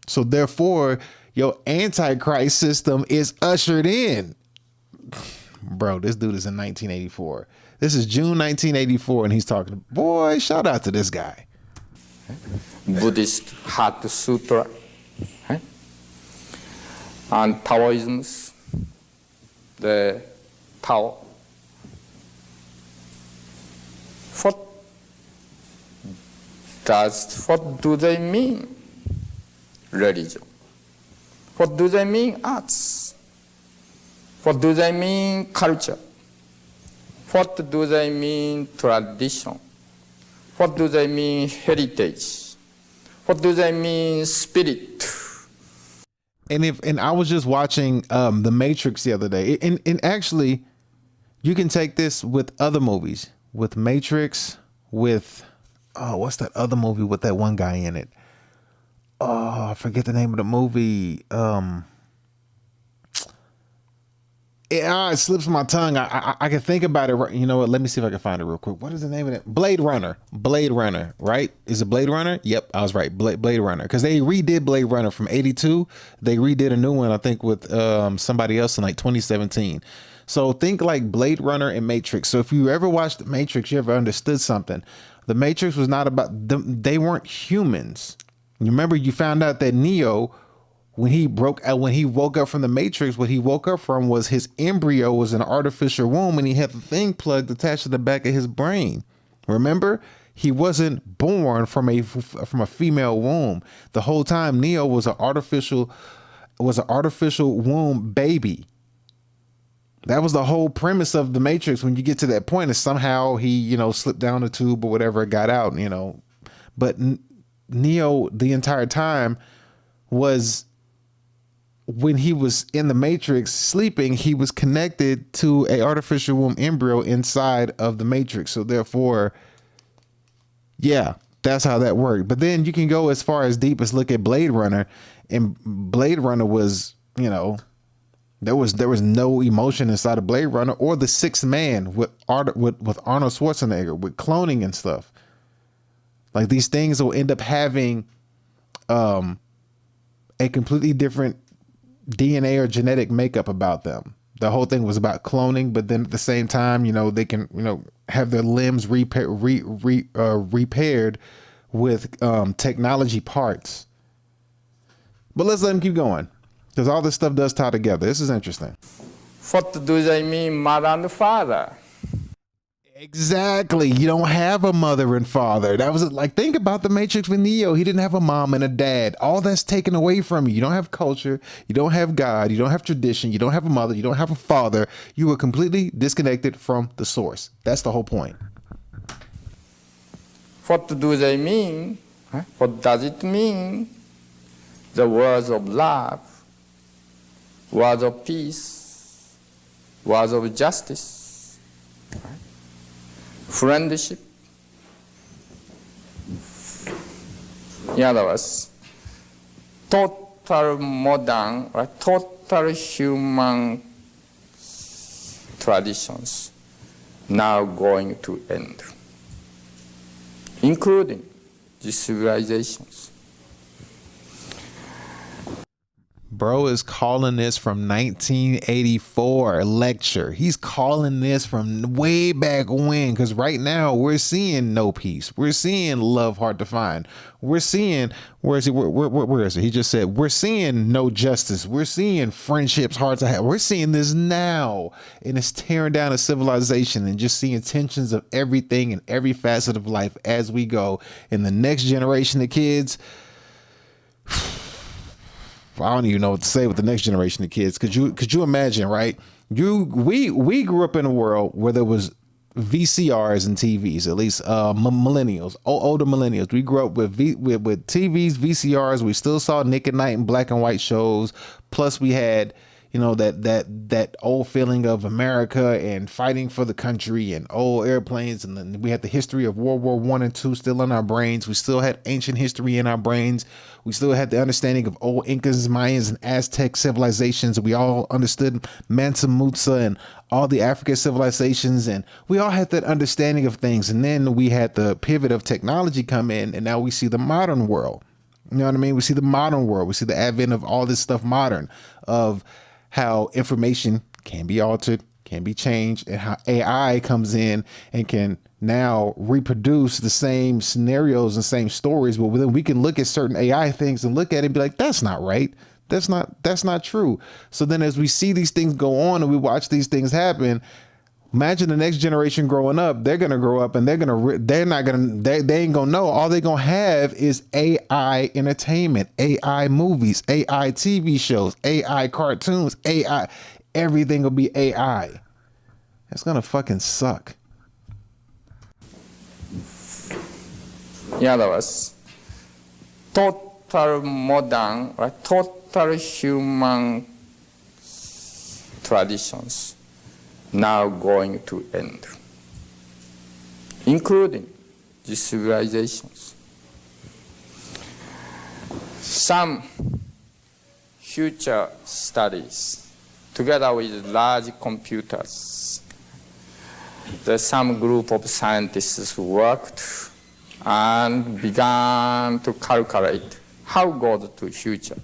So therefore, your antichrist system is ushered in. Bro, this dude is in 1984. This is June 1984, and he's talking. Boy, shout out to this guy. Buddhist Heart Sutra, and Taoism's, the Tao. What do they mean? Religion. What do they mean? Arts. What do they mean? Culture. What do they mean? Tradition. What do they mean? Heritage. What do they mean? Spirit. And I was just watching The Matrix the other day, and actually, you can take this with other movies, with Matrix, with what's that other movie with that one guy in it? Oh, I forget the name of the movie. It slips my tongue. I can think about it. You know what? Let me see if I can find it real quick. What is the name of it? Blade Runner. Blade Runner, right? Is it Blade Runner? Yep, I was right. Blade Runner. Because they redid Blade Runner from 82. They redid a new one, I think, with somebody else in like 2017. So think like Blade Runner and Matrix. So if you ever watched The Matrix, you ever understood something. The Matrix was not about them. They weren't humans. You remember, you found out that Neo, when he woke up from the Matrix, what he woke up from was his embryo was an artificial womb, and he had the thing plugged attached to the back of his brain. Remember, he wasn't born from a female womb. The whole time, Neo was an artificial womb baby. That was the whole premise of the Matrix. When you get to that point, is somehow he, slipped down the tube or whatever, got out, but Neo the entire time was, when he was in the Matrix sleeping, he was connected to a artificial womb embryo inside of the Matrix. So therefore, yeah, that's how that worked. But then you can go as far as deep as look at Blade Runner, and Blade Runner was, there was no emotion inside of Blade Runner, or The Sixth Man with Arnold Schwarzenegger, with cloning and stuff. Like, these things will end up having a completely different DNA or genetic makeup about them. The whole thing was about cloning, but then at the same time, they can, have their limbs repaired with technology parts. But let's let him keep going, because all this stuff does tie together. This is interesting. What do they mean, mother and father? Exactly. You don't have a mother and father. That was like, think about the Matrix with Neo. He didn't have a mom and a dad. All that's taken away from you. You don't have culture. You don't have God. You don't have tradition. You don't have a mother. You don't have a father. You are completely disconnected from the source. That's the whole point. What do they mean? What does it mean? The words of love, words of peace, words of justice, friendship. In other words, total modern, total human traditions now going to end, including these civilizations. Bro is calling this from 1984 lecture. He's calling this from way back when, because right now we're seeing no peace. We're seeing love hard to find. We're seeing, where is it? He just said, we're seeing no justice. We're seeing friendships hard to have. We're seeing this now, and it's tearing down a civilization and just seeing tensions of everything in every facet of life as we go. In the next generation of kids, I don't even know what to say with the next generation of kids. Could you imagine, right? We grew up in a world where there was VCRs and TVs, at least millennials, older millennials. We grew up with TVs, VCRs. We still saw Nick at Night and black and white shows. Plus we had, you know, that old feeling of America and fighting for the country and old airplanes. And then we had the history of World War I and II still in our brains. We still had ancient history in our brains. We still had the understanding of old Incas, Mayans, and Aztec civilizations. We all understood Mansa Musa and all the African civilizations. And we all had that understanding of things. And then we had the pivot of technology come in, and now we see the modern world. You know what I mean? We see the modern world. We see the advent of all this stuff modern, of how information can be altered, can be changed, and how AI comes in and can now reproduce the same scenarios and same stories. But then we can look at certain AI things and look at it and be like, that's not right. That's not true. So then as we see these things go on and we watch these things happen, imagine the next generation growing up. They're going to grow up and they ain't going to know. All they're going to have is AI entertainment, AI movies, AI TV shows, AI cartoons, AI. Everything will be AI. That's going to fucking suck. In other words, total modern, total human traditions now going to end, including these civilizations. Some future studies, together with large computers, there's some group of scientists who worked and began to calculate how goes to future,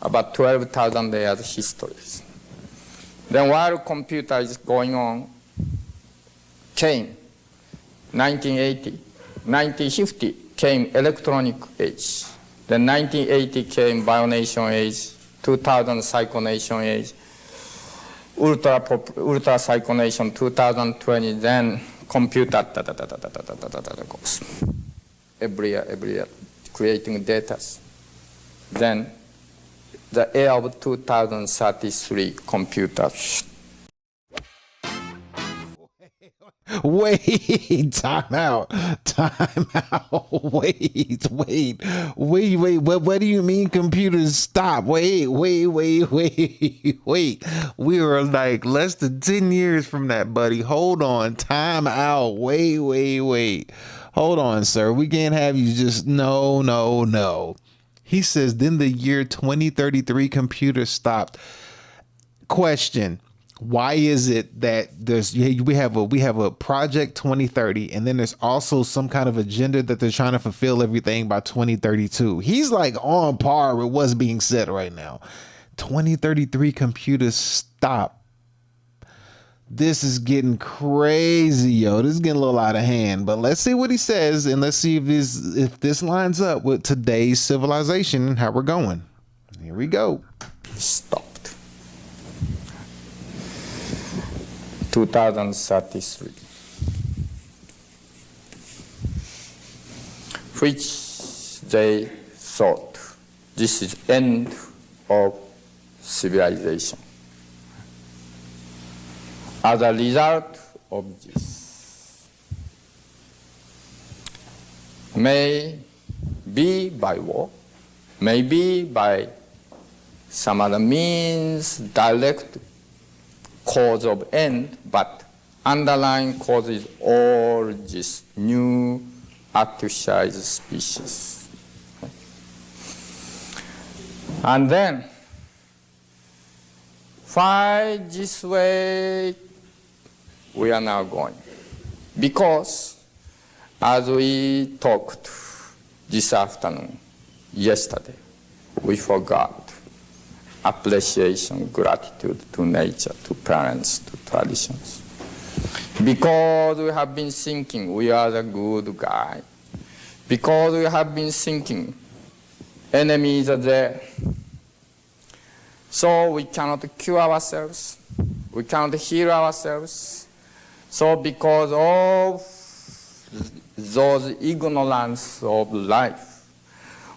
about 12,000 years histories. Then while computer is going on, came 1980, 1950 came electronic age. Then 1980 came bionation age, 2000 cyclonation age, ultra cyclonation 2020, then computer goes every year creating data. Then the year of 2033 computers. Wait, time out. Wait. What do you mean computers stop? Wait. We are like less than 10 years from that, buddy. Hold on. Time out. Wait. Hold on, sir. We can't have you just no. He says, then the year 2033 computers stopped. Question. Why is it that we have a project 2030, and then there's also some kind of agenda that they're trying to fulfill everything by 2032? He's like on par with what's being said right now. 2033 computers stop. This is getting crazy, yo. This is getting a little out of hand, but let's see what he says, and let's see if this lines up with today's civilization and how we're going. Here we go. Stopped. 2033. Which they thought this is end of civilization. As a result of this, may be by war, may be by some other means, direct cause of end, but underlying cause is all this new artificialized species. And then, why this way we are now going? Because, as we talked this afternoon, yesterday, we forgot appreciation, gratitude to nature, to parents, to traditions. Because we have been thinking we are the good guy. Because we have been thinking enemies are there. So we cannot cure ourselves. We cannot heal ourselves. So because of those ignorance of life,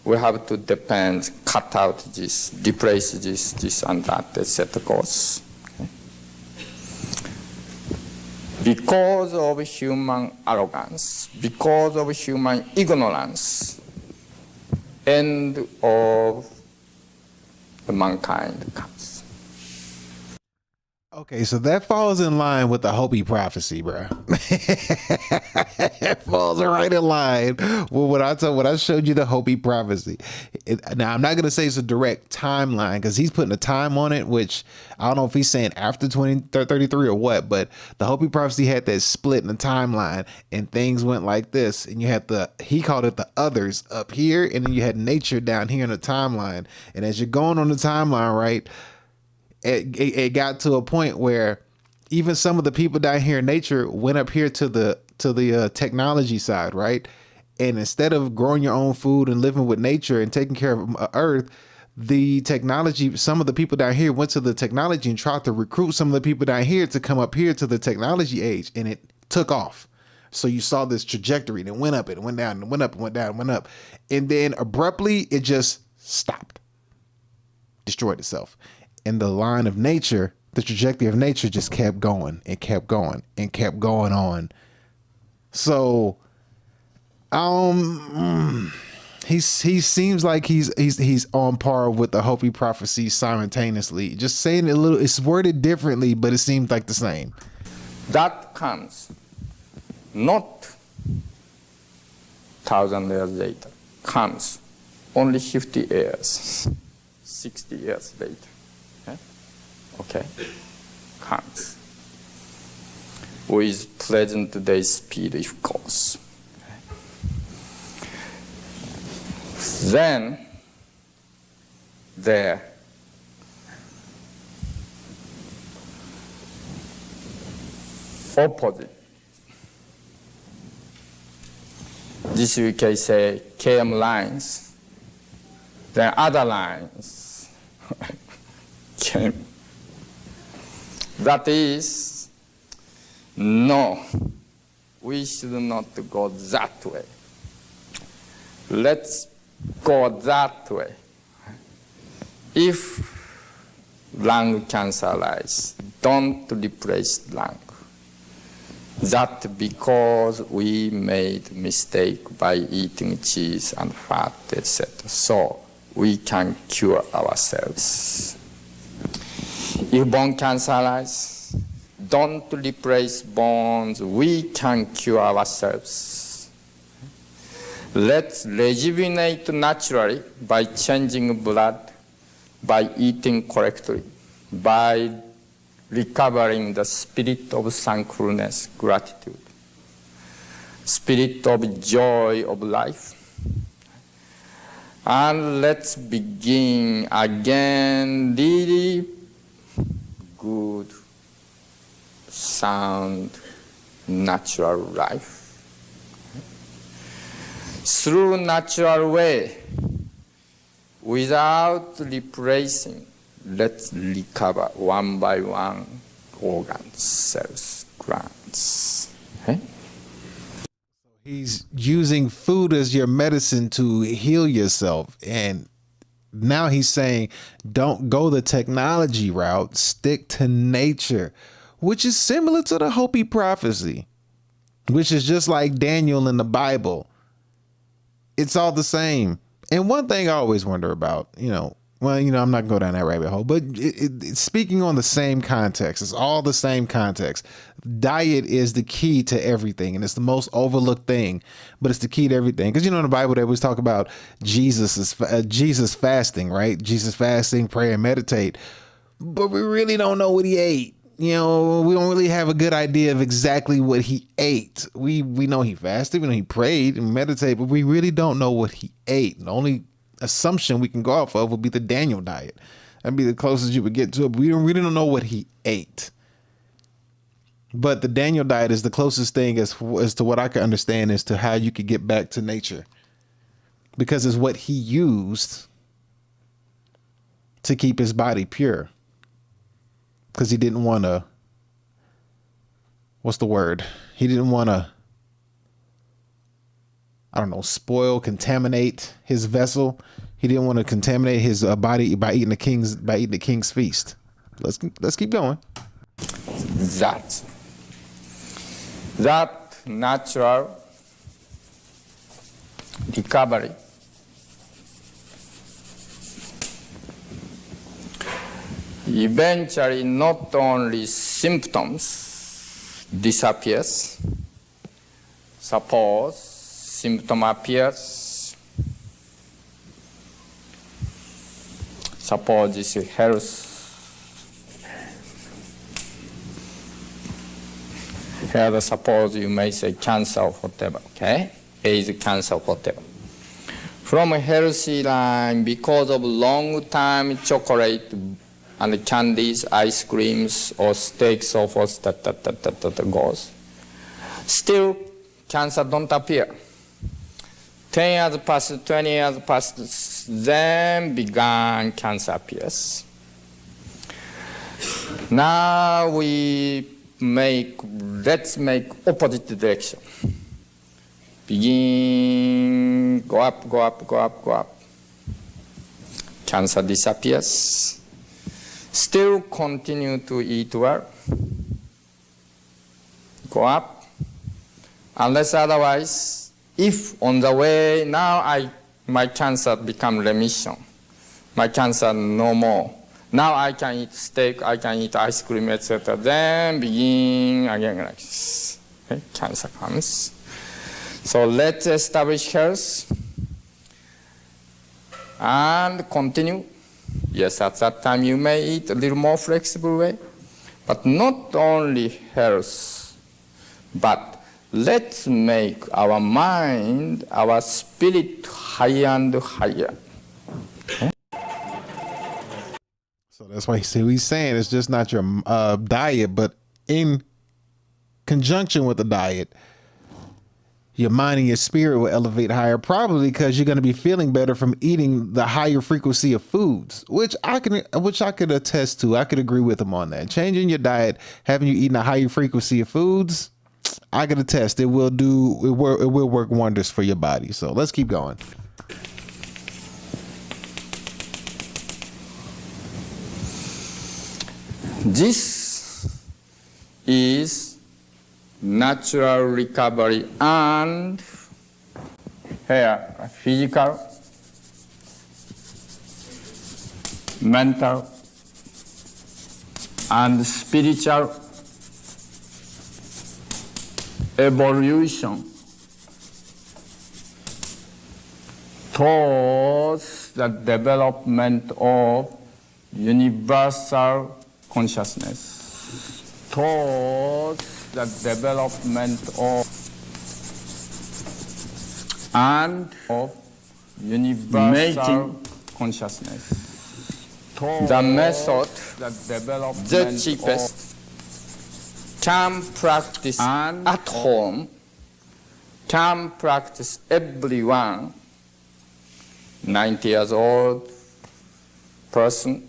we have to depend, cut out this, replace this and that, etc. course. Okay? Because of human arrogance, because of human ignorance, end of the mankind comes. Okay, so that falls in line with the Hopi prophecy, bro. It falls right in line with what I showed you, the Hopi prophecy. Now, I'm not going to say it's a direct timeline because he's putting a time on it, which I don't know if he's saying after 2033 or what, but the Hopi prophecy had that split in the timeline and things went like this. And you had he called it the others up here, and then you had nature down here in the timeline. And as you're going on the timeline, right, it got to a point where even some of the people down here in nature went up here to the technology side, right? And instead of growing your own food and living with nature and taking care of Earth, the technology, some of the people down here went to the technology and tried to recruit some of the people down here to come up here to the technology age, and it took off. So you saw this trajectory, and it went up, and it went down, and it went up, and went down, and went up. And then abruptly, it just stopped, destroyed itself. And the line of nature, the trajectory of nature just kept going and kept going and kept going on. So, he seems like he's on par with the Hopi prophecy simultaneously. Just saying it a little, it's worded differently, but it seems like the same. That comes not 1,000 years later, comes only 50 years, 60 years later. Okay, comes with present day speed, of course. Okay. Then there opposite. This we can say KM lines. Then other lines came. That is, no, we should not go that way. Let's go that way. If lung cancer arise, don't replace lung. That because we made mistake by eating cheese and fat, etc. So we can cure ourselves. If bone cancer arises, don't replace bones. We can cure ourselves. Let's rejuvenate naturally by changing blood, by eating correctly, by recovering the spirit of thankfulness, gratitude, spirit of joy of life. And let's begin again really good, sound, natural life. Through natural way, without replacing, let's recover one by one organs, cells, glands. Okay? He's using food as your medicine to heal yourself. And now he's saying, don't go the technology route, stick to nature, which is similar to the Hopi prophecy, which is just like Daniel in the Bible. It's all the same. And one thing I always wonder about, I'm not gonna go down that rabbit hole, but it's speaking on the same context. It's all the same context. Diet is the key to everything, and it's the most overlooked thing, but it's the key to everything. Because in the Bible they always talk about Jesus fasting, right? Jesus fasting, pray and meditate, but we really don't know what he ate. We don't really have a good idea of exactly what he ate. We know he fasted, we know he prayed and meditated, but we really don't know what he ate. The only assumption we can go off of would be the Daniel diet. That'd be the closest you would get to it. But we really don't know what he ate. But the Daniel diet is the closest thing as to what I can understand as to how you could get back to nature, because it's what he used to keep his body pure. Because he didn't want to, what's the word? He didn't want to, spoil, contaminate his vessel. He didn't want to contaminate his body by eating the king's feast. Let's keep going. That natural recovery eventually not only symptoms disappears. Suppose symptom appears. Suppose this is health. Here, suppose you may say cancer or whatever, okay? AIDS, cancer or whatever. From a healthy line, because of long time chocolate and candies, ice creams, or steaks, so forth, that goes. Still, cancer don't appear. 10 years passed, 20 years passed, then began cancer appears. Now let's make opposite direction. Begin, go up, go up, go up, go up. Cancer disappears. Still continue to eat well. Go up. Unless otherwise, if on the way now my cancer become remission, my cancer no more. Now I can eat steak, I can eat ice cream, etc. Then begin again like this. Okay? Cancer comes. So let's establish health and continue. Yes, at that time you may eat a little more flexible way, but not only health, but let's make our mind, our spirit higher and higher. Okay? So that's why he's saying it's just not your diet, but in conjunction with the diet, your mind and your spirit will elevate higher, probably because you're going to be feeling better from eating the higher frequency of foods, which I could attest to. I could agree with him on that. Changing your diet, having you eating a higher frequency of foods, I could attest it will work wonders for your body. So let's keep going. This is natural recovery and here physical, mental, and spiritual evolution towards the development of universal consciousness, towards the development of universal consciousness. The method, the cheapest, can practice at home, can practice everyone, 90 years old, person,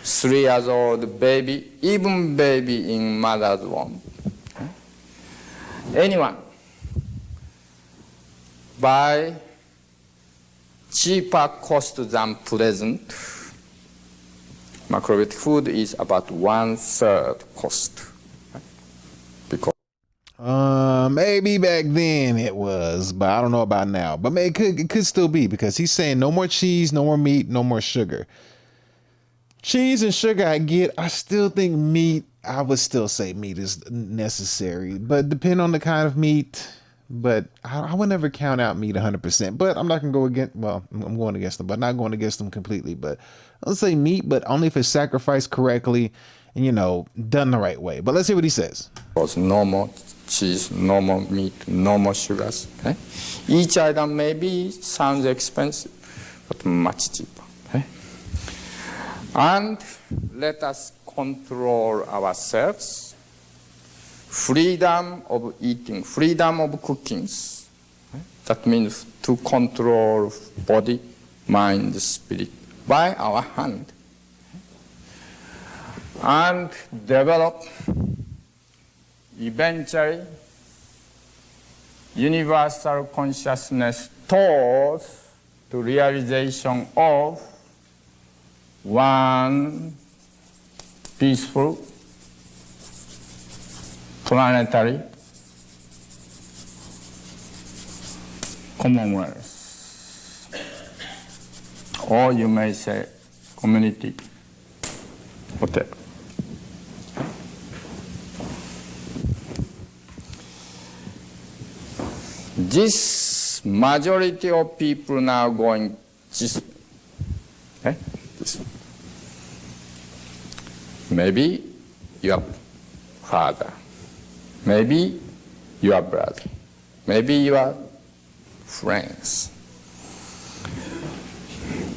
3-year-old baby, even baby in mother's womb. Anyone buy cheaper cost than present, macrobiotic food is about 1/3 cost. Because maybe back then it was, but I don't know about now. But it could still be, because he's saying no more cheese, no more meat, no more sugar. Cheese and sugar I get. I still think meat, I would still say meat is necessary, but depend on the kind of meat. But I would never count out meat 100%. But I'm not going to go against, well, I'm going against them, but not going against them completely. But let's say meat, but only if it's sacrificed correctly and, you know, done the right way. But let's see what he says. no more cheese, no more meat, no more sugars. Okay? Each item maybe sounds expensive, but much cheaper. Okay? And let us control ourselves. Freedom of eating, freedom of cooking. That means to control body, mind, spirit by our hand. And develop eventually universal consciousness towards the realization of one peaceful planetary commonwealth, or you may say community, whatever. This majority of people now going this way. Okay? This way. Maybe your father, maybe your brother, maybe your friends.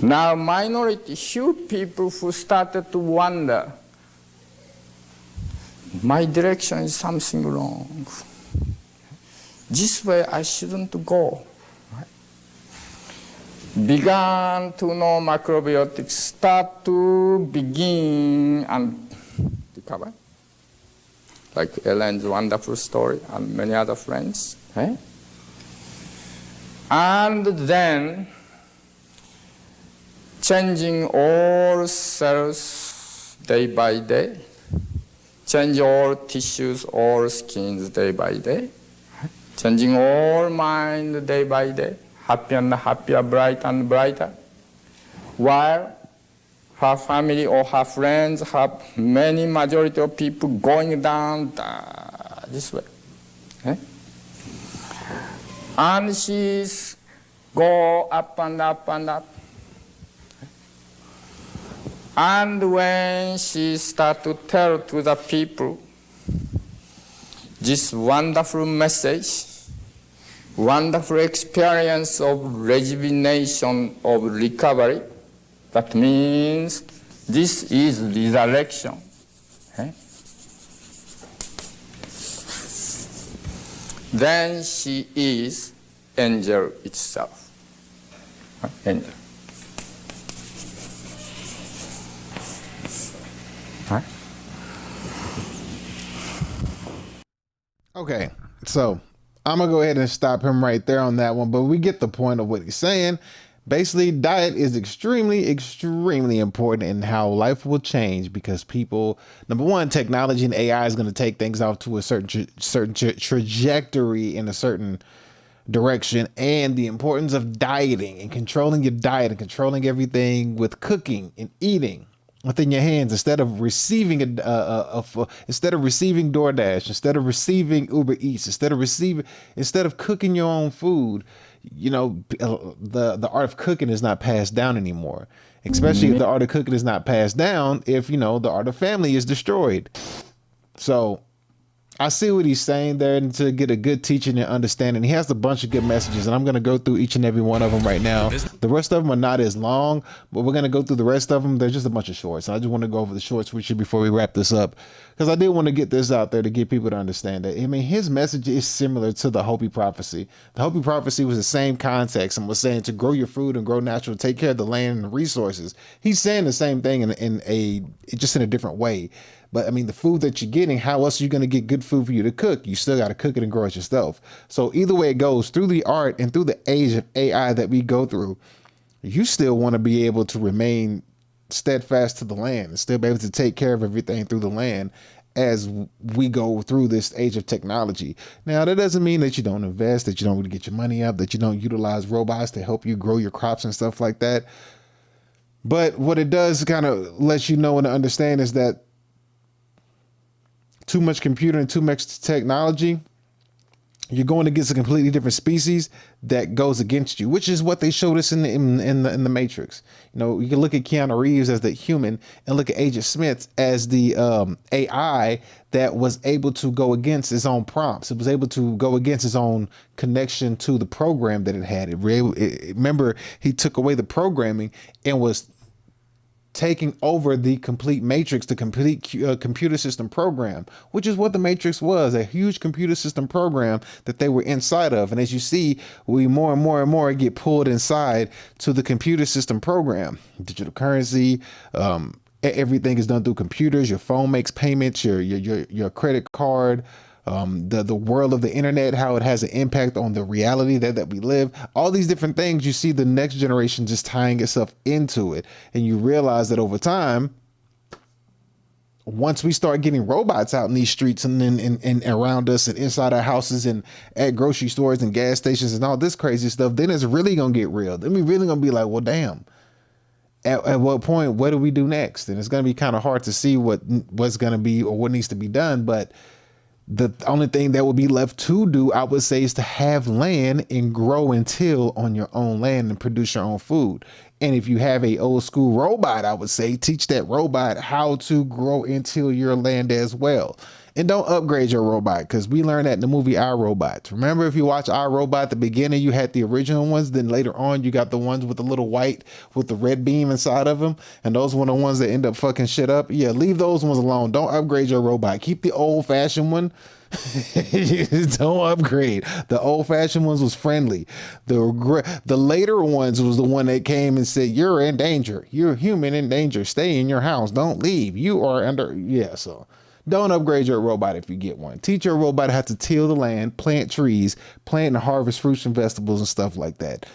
Now minority, few people who started to wonder, my direction is something wrong. This way I shouldn't go. Began to know macrobiotics, start to begin and recover. Like Ellen's wonderful story and many other friends. Okay? And then changing all cells day by day, change all tissues, all skins day by day, changing all mind day by day, happy and happier, bright and brighter, while her family or her friends have many majority of people going down this way. Okay? And she's go up and up and up. And when she start to tell to the people this wonderful message, wonderful experience of rejuvenation, of recovery, that means this is resurrection. Okay? Then she is angel itself. Angel. Okay, so I'm gonna go ahead and stop him right there on that one, but we get the point of what he's saying. Basically, diet is extremely, extremely important in how life will change, because people, number one, technology and AI is going to take things off to a certain trajectory in a certain direction, and the importance of dieting and controlling your diet and controlling everything with cooking and eating within your hands, instead of receiving instead of receiving DoorDash, instead of receiving Uber Eats, instead of cooking your own food. You know, the art of cooking is not passed down anymore, especially if the art of cooking is not passed down, if, you know, the art of family is destroyed. So I see what he's saying there, and to get a good teaching and understanding. He has a bunch of good messages, and I'm going to go through each and every one of them right now. The rest of them are not as long, but we're going to go through the rest of them. They're just a bunch of shorts. I just want to go over the shorts with you before we wrap this up, because I did want to get this out there to get people to understand that. I mean, his message is similar to the Hopi prophecy. The Hopi prophecy was the same context and was saying to grow your food and grow natural, take care of the land and the resources. He's saying the same thing just in a different way. But I mean, the food that you're getting, how else are you going to get good food for you to cook? You still got to cook it and grow it yourself. So either way it goes, through the art and through the age of AI that we go through, you still want to be able to remain steadfast to the land and still be able to take care of everything through the land as we go through this age of technology. Now, that doesn't mean that you don't invest, that you don't really get your money up, that you don't utilize robots to help you grow your crops and stuff like that. But what it does kind of let you know and understand is that too much computer and too much technology, you're going against a completely different species that goes against you, which is what they showed us in the Matrix. You know, you can look at Keanu Reeves as the human and look at Agent Smith as the AI that was able to go against its own prompts. It was able to go against its own connection to the program that it had. Remember, he took away the programming and was taking over the complete matrix, the complete computer system program, which is what the Matrix was, a huge computer system program that they were inside of. And as you see, we more and more get pulled inside to the computer system program. Digital currency, everything is done through computers. Your phone makes payments, your credit card, the world of the internet, how it has an impact on the reality that we live, all these different things. You see the next generation just tying itself into it. And you realize that over time, once we start getting robots out in these streets and around us and inside our houses and at grocery stores and gas stations and all this crazy stuff, then it's really going to get real. Then we really going to be like, well, damn. At what point, what do we do next? And it's going to be kind of hard to see what's going to be or what needs to be done. But the only thing that would be left to do, I would say, is to have land and grow and till on your own land and produce your own food. And if you have a old school robot, I would say teach that robot how to grow and till your land as well. And don't upgrade your robot, because we learned that in the movie iRobot. Remember, if you watch iRobot, at the beginning you had the original ones, then later on you got the ones with the little white with the red beam inside of them, and those were the ones that end up fucking shit up. Yeah, leave those ones alone. Don't upgrade your robot. Keep the old-fashioned one. Don't upgrade. The old-fashioned ones was friendly. The later ones was the one that came and said, you're in danger. You're human in danger. Stay in your house. Don't leave. You are under. Yeah, so don't upgrade your robot if you get one. Teach your robot how to till the land, plant trees, plant and harvest fruits and vegetables and stuff like that.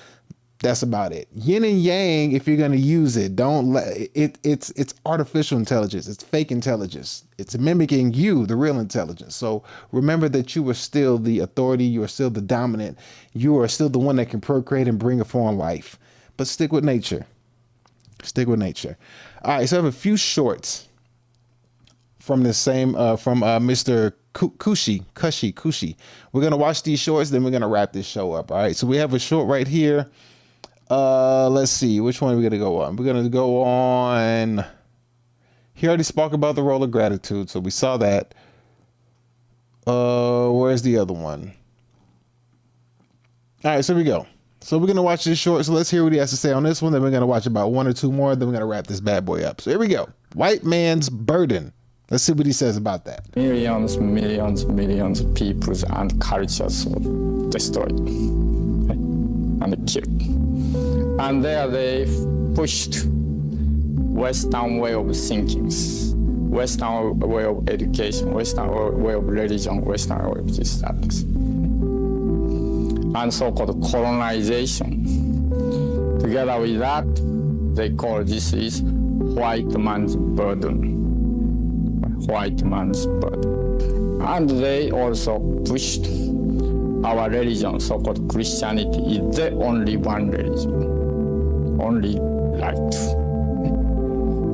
That's about it. Yin and yang, if you're going to use it, don't let it. It's artificial intelligence. It's fake intelligence. It's mimicking you, the real intelligence. So remember that you are still the authority. You are still the dominant. You are still the one that can procreate and bring a form life. But stick with nature. Stick with nature. All right. So I have a few shorts from the same from Mr. Kushi. We're gonna watch these shorts, then we're gonna wrap this show up. All right. So we have a short right here. Let's see, which one are we gonna go on? We're gonna go on. He already spoke about the role of gratitude, so we saw that. Where's the other one? All right, so here we go. So we're gonna watch this short. So let's hear what he has to say on this one. Then we're gonna watch about one or two more. Then we're gonna wrap this bad boy up. So here we go. White man's burden. Let's see what he says about that. Millions of peoples and cultures destroyed and killed. And there they pushed Western way of thinking, Western way of education, Western way of religion, Western way of this status. And so-called colonization. Together with that, they call this is white man's burden. White man's burden. And they also pushed our religion, so-called Christianity, is the only one religion, only right.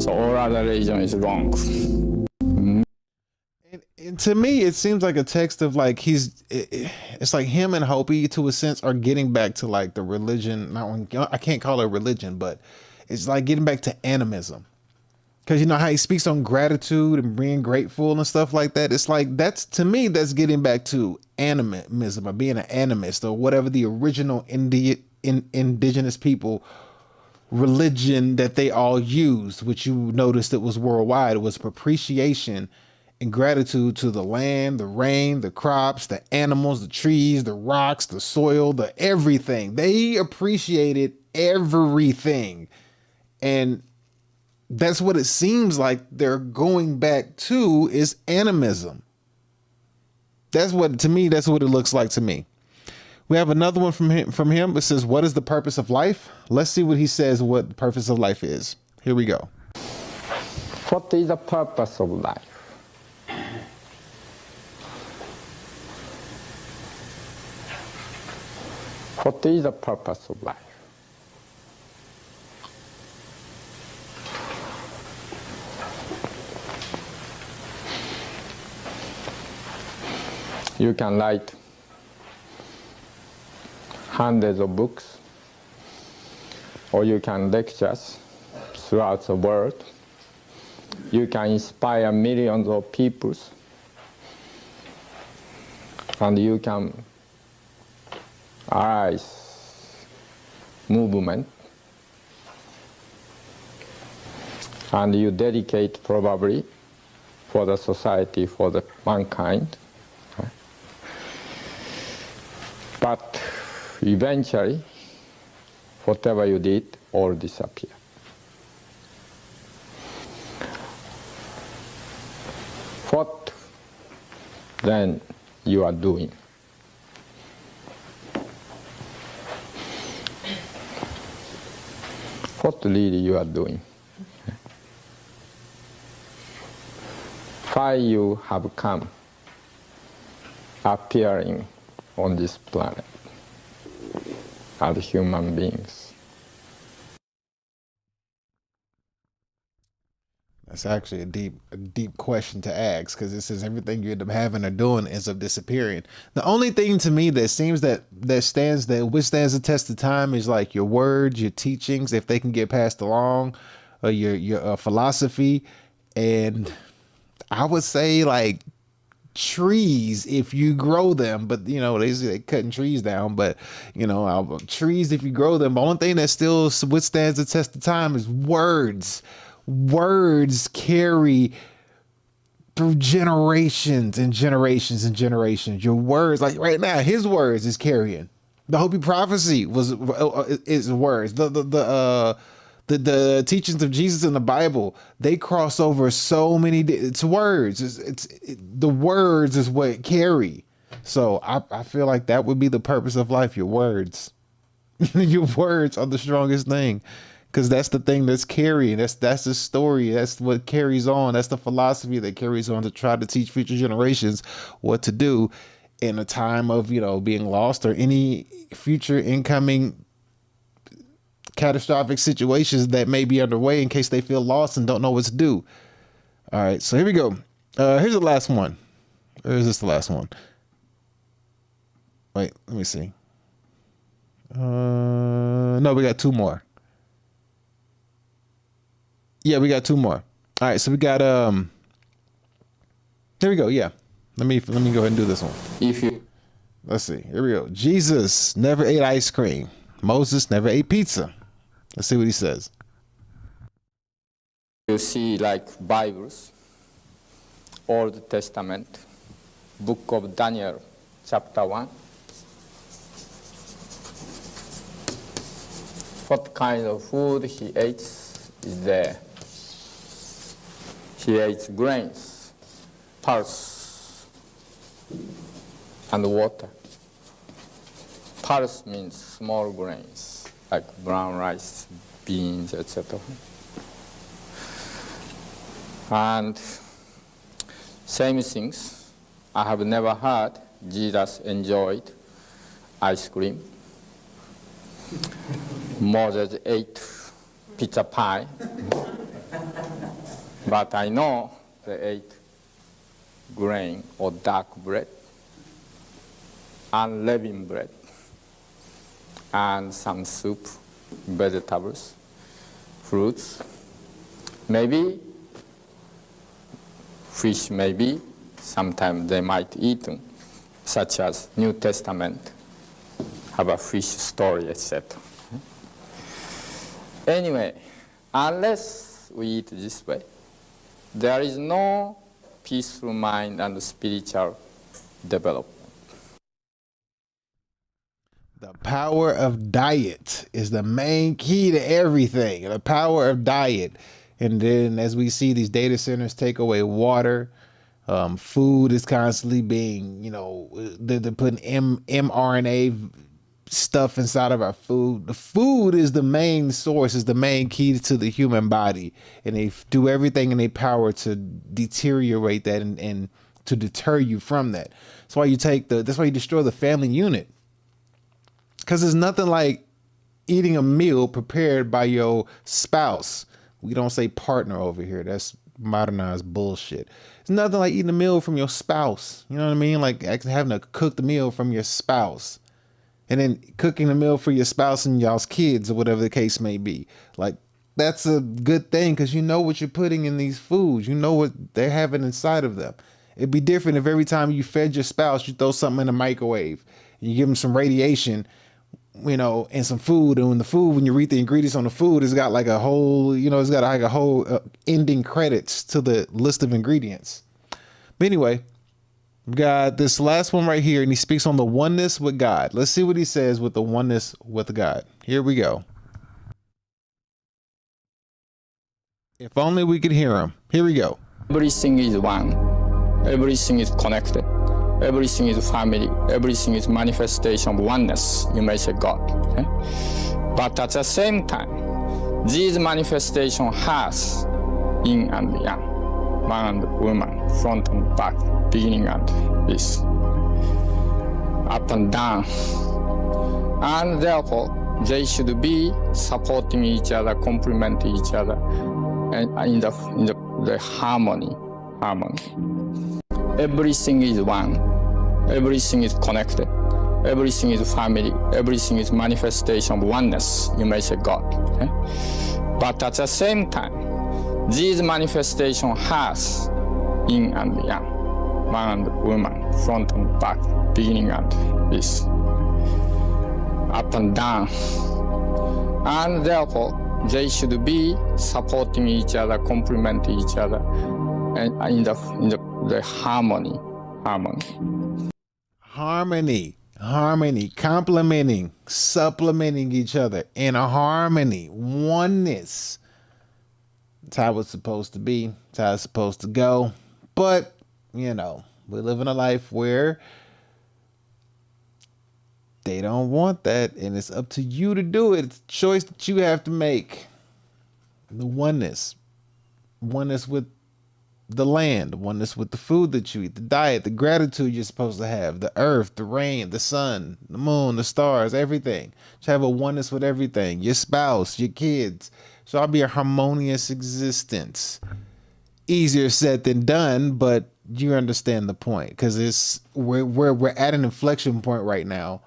So all other religion is wrong. And to me, it seems like a text of like it's like him and Hopi, to a sense, are getting back to like the religion. I can't call it religion, but it's like getting back to animism. Because you know how he speaks on gratitude and being grateful and stuff like that. It's like, that's, to me, that's getting back to animism or being an animist or whatever the original indigenous people religion that they all used, which you noticed it was worldwide. It was appreciation and gratitude to the land, the rain, the crops, the animals, the trees, the rocks, the soil, the everything. They appreciated everything. And that's what it seems like they're going back to, is animism. That's what, to me, that's what it looks like to me. We have another one from him. It says, what is the purpose of life? Let's see what he says, what the purpose of life is. Here we go. What is the purpose of life? What is the purpose of life? You can write hundreds of books, or you can lectures throughout the world. You can inspire millions of people, and you can arise movement, and you dedicate probably for the society, for the mankind. But eventually, whatever you did, all disappear. What then you are doing? What really you are doing? Why you have come appearing on this planet as human beings? That's actually a deep question to ask, because it says everything you end up having or doing ends up disappearing. The only thing to me that seems that withstands the test of time is like your words, your teachings, if they can get passed along, or your philosophy, and I would say like trees if you grow them. But you know, they cutting trees down, but you know, trees if you grow them. The only thing that still withstands the test of time is words. Words carry through generations and generations and generations. Your words, like right now, his words is carrying. The Hopi prophecy is words. The teachings of Jesus in the Bible, they cross over so many. It's words. The words is what carry. So I feel like that would be the purpose of life. Your words, your words are the strongest thing, because that's the thing that's carrying. That's the story. That's what carries on. That's the philosophy that carries on to try to teach future generations what to do in a time of, you know, being lost or any future incoming catastrophic situations that may be underway, in case they feel lost and don't know what to do. All right, so here we go. Here's the last one. Or is this the last one? Wait, let me see. No, we got two more. Yeah, we got two more. All right, so we got here we go. Yeah, let me go ahead and do this one. Let's see. Here we go. Jesus never ate ice cream. Moses never ate pizza. Let's see what he says. You see, like Bibles, Old Testament, Book of Daniel, chapter 1. What kind of food he ate is there. He ate grains, pulse, and water. Pulse means small grains, like brown rice, beans, etc. And same things, I have never heard Jesus enjoyed ice cream. Moses ate pizza pie. But I know they ate grain or dark bread, unleavened bread, and some soup, vegetables, fruits. Maybe fish maybe, sometimes they might eat, such as New Testament, have a fish story, etc. Anyway, unless we eat this way, there is no peaceful mind and spiritual development. The power of diet is the main key to everything. The power of diet. And then as we see these data centers take away water, food is constantly being, they're putting mRNA stuff inside of our food. The food is the main source, is the main key to the human body. And they do everything in their power to deteriorate that and to deter you from that. That's why that's why you destroy the family unit. Because there's nothing like eating a meal prepared by your spouse. We don't say partner over here. That's modernized bullshit. It's nothing like eating a meal from your spouse. You know what I mean? Like actually having to cook the meal from your spouse. And then cooking the meal for your spouse and y'all's kids or whatever the case may be. Like that's a good thing because you know what you're putting in these foods. You know what they're having inside of them. It'd be different if every time you fed your spouse, you throw something in the microwave and you give them some radiation, and some food. And when you read the ingredients on the food, it's got like a whole, it's got like a whole ending credits to the list of ingredients. But anyway, we got this last one right here, and he speaks on the oneness with God. Let's see what he says with the oneness with God. Here we go. If only we could hear him. Here we go. Everything is one. Everything is connected. Everything is family. Everything is manifestation of oneness. You may say God. Okay? But at the same time, these manifestation has yin and yang, man and woman, front and back, beginning and this, up and down. And therefore, they should be supporting each other, complementing each other, and in the harmony. Everything is one. Everything is connected. Everything is family. Everything is manifestation of oneness. You may say God. Okay? But at the same time, these manifestation has yin and yang, man and woman, front and back, beginning and this, up and down. And therefore, they should be supporting each other, complementing each other, and in the harmony. Harmony, complementing, supplementing each other in a harmony, oneness. That's how it's supposed to be. That's how it's supposed to go. But, we live in a life where they don't want that, and it's up to you to do it. It's a choice that you have to make. The oneness with the land, oneness with the food that you eat, the diet, the gratitude you're supposed to have, the earth, the rain, the sun, the moon, the stars, everything. To have a oneness with everything, your spouse, your kids. So I'll be a harmonious existence. Easier said than done, but you understand the point, because we're at an inflection point right now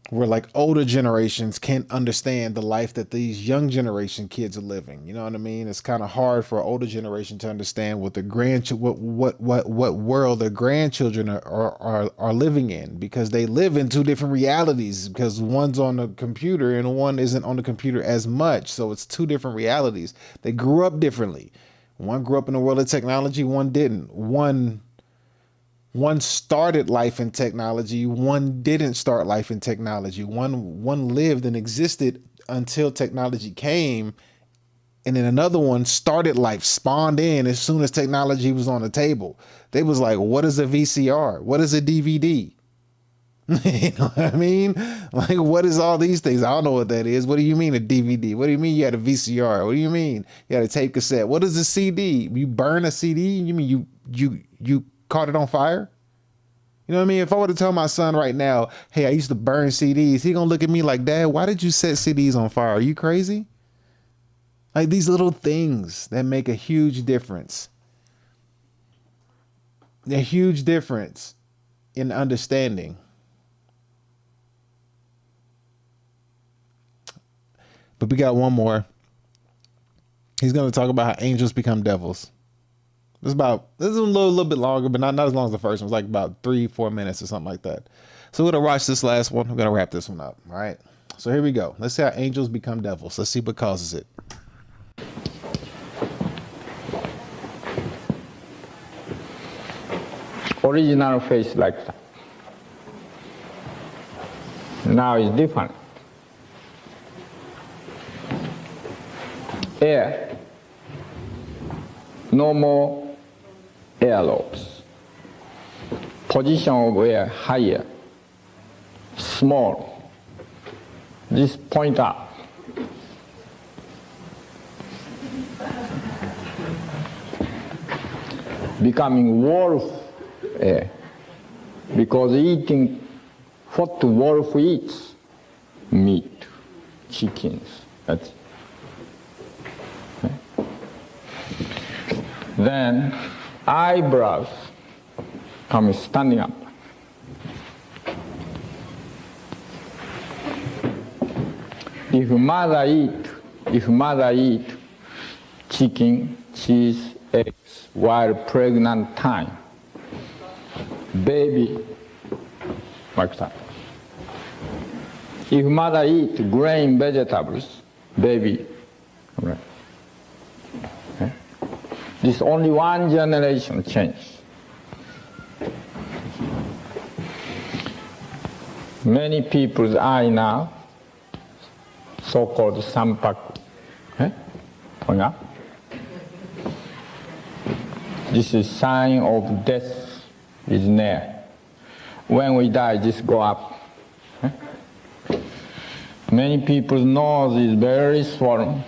where like older generations can't understand the life that these young generation kids are living. You know what I mean? It's kind of hard for an older generation to understand what what world their grandchildren are living in, because they live in two different realities, because one's on the computer and one isn't on the computer as much. So it's two different realities. They grew up differently. One grew up in the world of technology, one didn't. One started life in technology, one didn't start life in technology. One lived and existed until technology came, and then another one started life, spawned in as soon as technology was on the table. They was like, what is a VCR? What is a DVD? You know what I mean? Like, what is all these things? I don't know what that is. What do you mean a DVD? What do you mean you had a VCR? What do you mean you had a tape cassette? What is a CD? You burn a CD? You mean you caught it on fire? You know what I mean? If I were to tell my son right now, hey, I used to burn CDs, he gonna look at me like, Dad, why did you set CDs on fire? Are you crazy? Like, these little things that make a huge difference. A huge difference in understanding. But we got one more. He's going to talk about how angels become devils. This is a little bit longer, but not as long as the first one. It's like about 3-4 minutes or something like that. So we're gonna watch this last one. We're gonna wrap this one up. All right. So here we go. Let's see how angels become devils. Let's see what causes it. Original face like that. Now it's different. Air. No more air lobes. Position of air higher. Small. This point up. Becoming wolf air. Because eating what the wolf eats, meat, chickens. That's it. Okay. Then eyebrows come standing up. If mother eat chicken, cheese, eggs while pregnant time, baby like that. If mother eat grain vegetables, baby, right. Okay. This only one generation change. Many people's eye now, so-called sampak, going up. This is sign of death is near. When we die, just go up. Many people's nose is very swollen,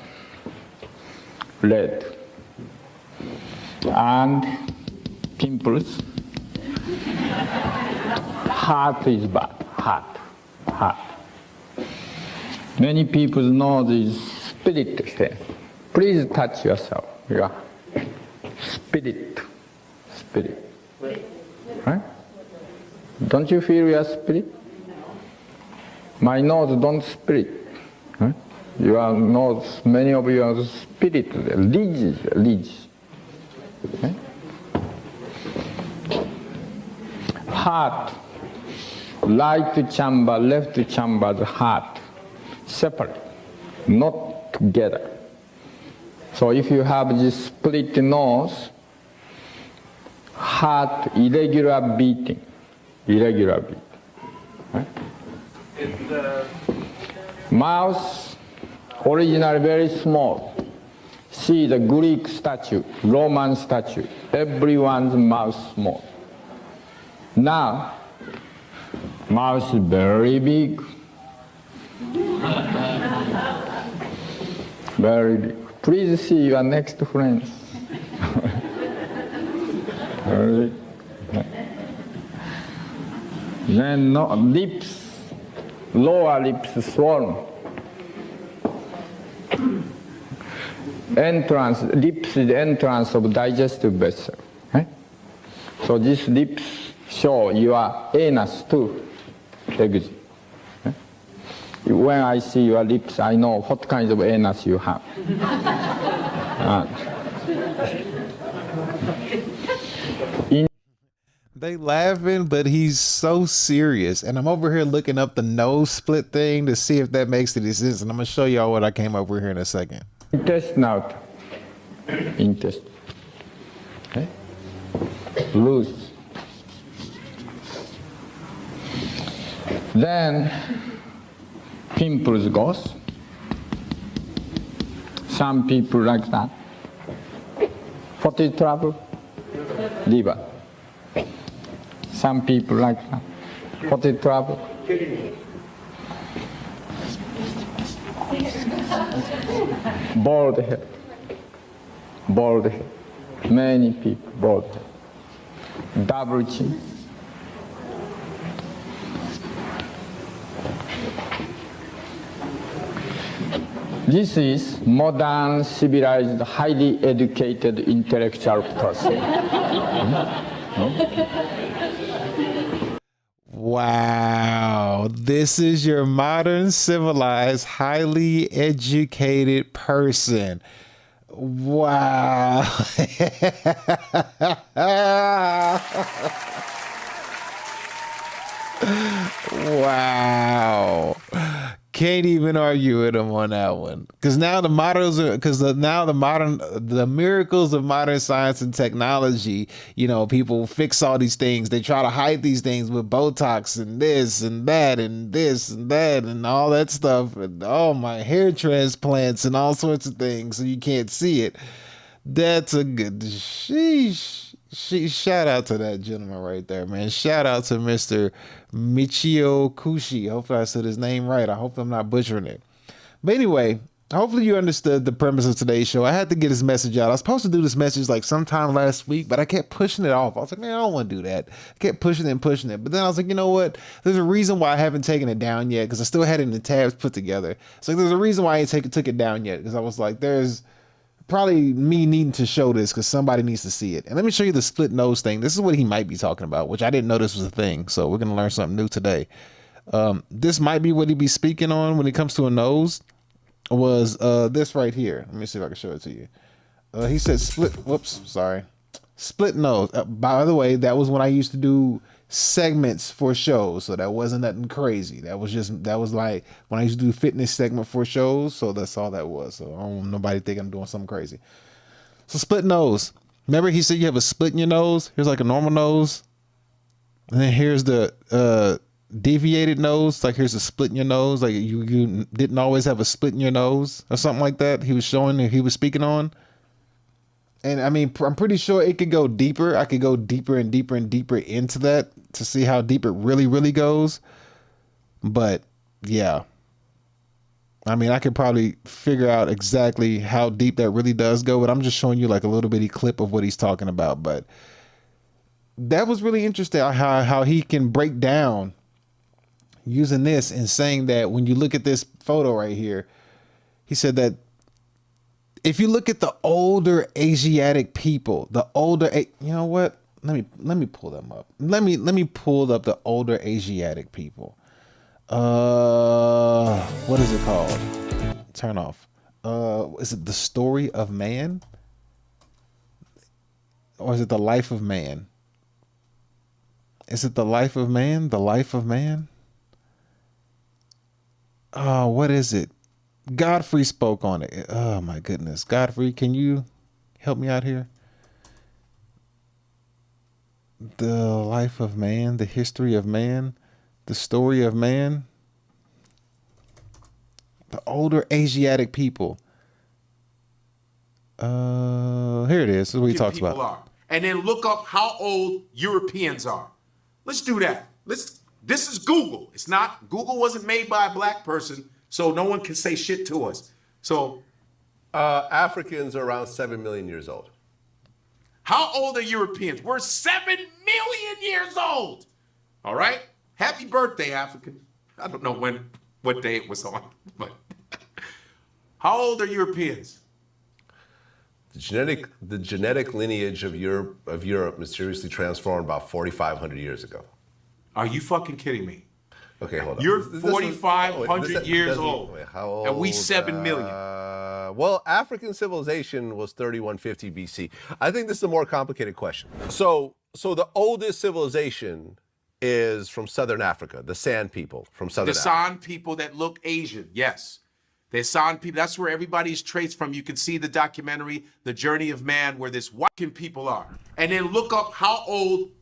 red, and pimples. Heart is bad, heart. Many people's nose is spirit here. Please touch yourself. Yeah. Spirit. Right? Don't you feel your spirit? My nose don't spirit. Right? Your nose, many of you are spirit, ridge. Okay? Heart, right chamber, left chamber, the heart, separate, not together. So if you have this split nose, heart irregular beating. Right? Mouth, originally very small. See the Greek statue, Roman statue, everyone's mouth small. Now, mouth is very big. Very big. Please see your next friends. Then no, lips, lower lips swollen. Lips is the entrance of digestive vessel. So these lips show your anus too, exit. When I see your lips, I know what kind of anus you have. They laughing, but he's so serious. And I'm over here looking up the nose split thing to see if that makes any sense. And I'm going to show y'all what I came over here in a second. Intestine. Okay? Loose. Then pimples goes. Some people like that. What is trouble? Liver. Some people like that. What is trouble? Bald head. Many people bald head. Double chin. This is modern, civilized, highly educated, intellectual person. Wow, this is your modern, civilized, highly educated person. Wow. Wow. Can't even argue with him on that one. Because now the models are, the miracles of modern science and technology, you know, people fix all these things. They try to hide these things with Botox and this and that and this and that and all that stuff. And oh, my hair transplants and all sorts of things so you can't see it. That's a good sheesh. Shout out to that gentleman right there, man. Shout out to Mr. Michio Kushi. Hopefully I said his name right. I hope I'm not butchering it. But anyway, hopefully you understood the premise of today's show. I had to get this message out. I was supposed to do this message like sometime last week, but I kept pushing it off. I was like, man, I don't want to do that. I kept pushing it and pushing it. But then I was like, you know what? There's a reason why I haven't taken it down yet, because I still had it in the tabs put together. So there's a reason why I ain't took it down yet, because I was like, there's probably me needing to show this because somebody needs to see it. And let me show you the split nose thing. This is what he might be talking about, which I didn't know this was a thing. So we're going to learn something new today. This might be what he'd be speaking on when it comes to a nose, was this right here. Let me see if I can show it to you. He said split nose. By the way, that was when I used to do segments for shows, so that wasn't nothing crazy. That was like when I used to do fitness segment for shows, so that's all that was. So I don't want nobody think I'm doing something crazy. So split nose. Remember he said you have a split in your nose? Here's like a normal nose, and then here's the deviated nose. Like here's a split in your nose. Like you didn't always have a split in your nose or something like that. He was showing, he was speaking on. And I mean, I'm pretty sure it could go deeper. I could go deeper and deeper and deeper into that to see how deep it really, really goes. But yeah, I mean, I could probably figure out exactly how deep that really does go, but I'm just showing you like a little bitty clip of what he's talking about. But that was really interesting how he can break down using this and saying that when you look at this photo right here, he said that if you look at the older Asiatic people, you know what? Let me pull them up. Let me pull up the older Asiatic people. What is it called? Turn off. Is it The Story of Man? Or is it The Life of Man? Is it The Life of Man? The Life of Man? Oh, what is it? Godfrey spoke on it. Oh my goodness. Godfrey, can you help me out here? The Life of Man, the History of Man, the Story of Man. The older Asiatic people. Here it is. This is what he talks about. And then look up how old Europeans are. Let's do that. This is Google. It's not, Google wasn't made by a black person, so no one can say shit to us. So Africans are around 7 million years old. How old are Europeans? We're 7 million years old. All right? Happy birthday, African. I don't know what day it was on, but how old are Europeans? The genetic lineage of Europe mysteriously transformed about 4,500 years ago. Are you fucking kidding me? Okay, hold on. You're 4,500 years old. How old? And we 7 million. Well, African civilization was 3150 BC. I think this is a more complicated question. So the oldest civilization is from Southern Africa, the San people from Southern Africa. The San people that look Asian, yes. The San people, that's where everybody's traced from. You can see the documentary, The Journey of Man, where this white people are. And then look up how old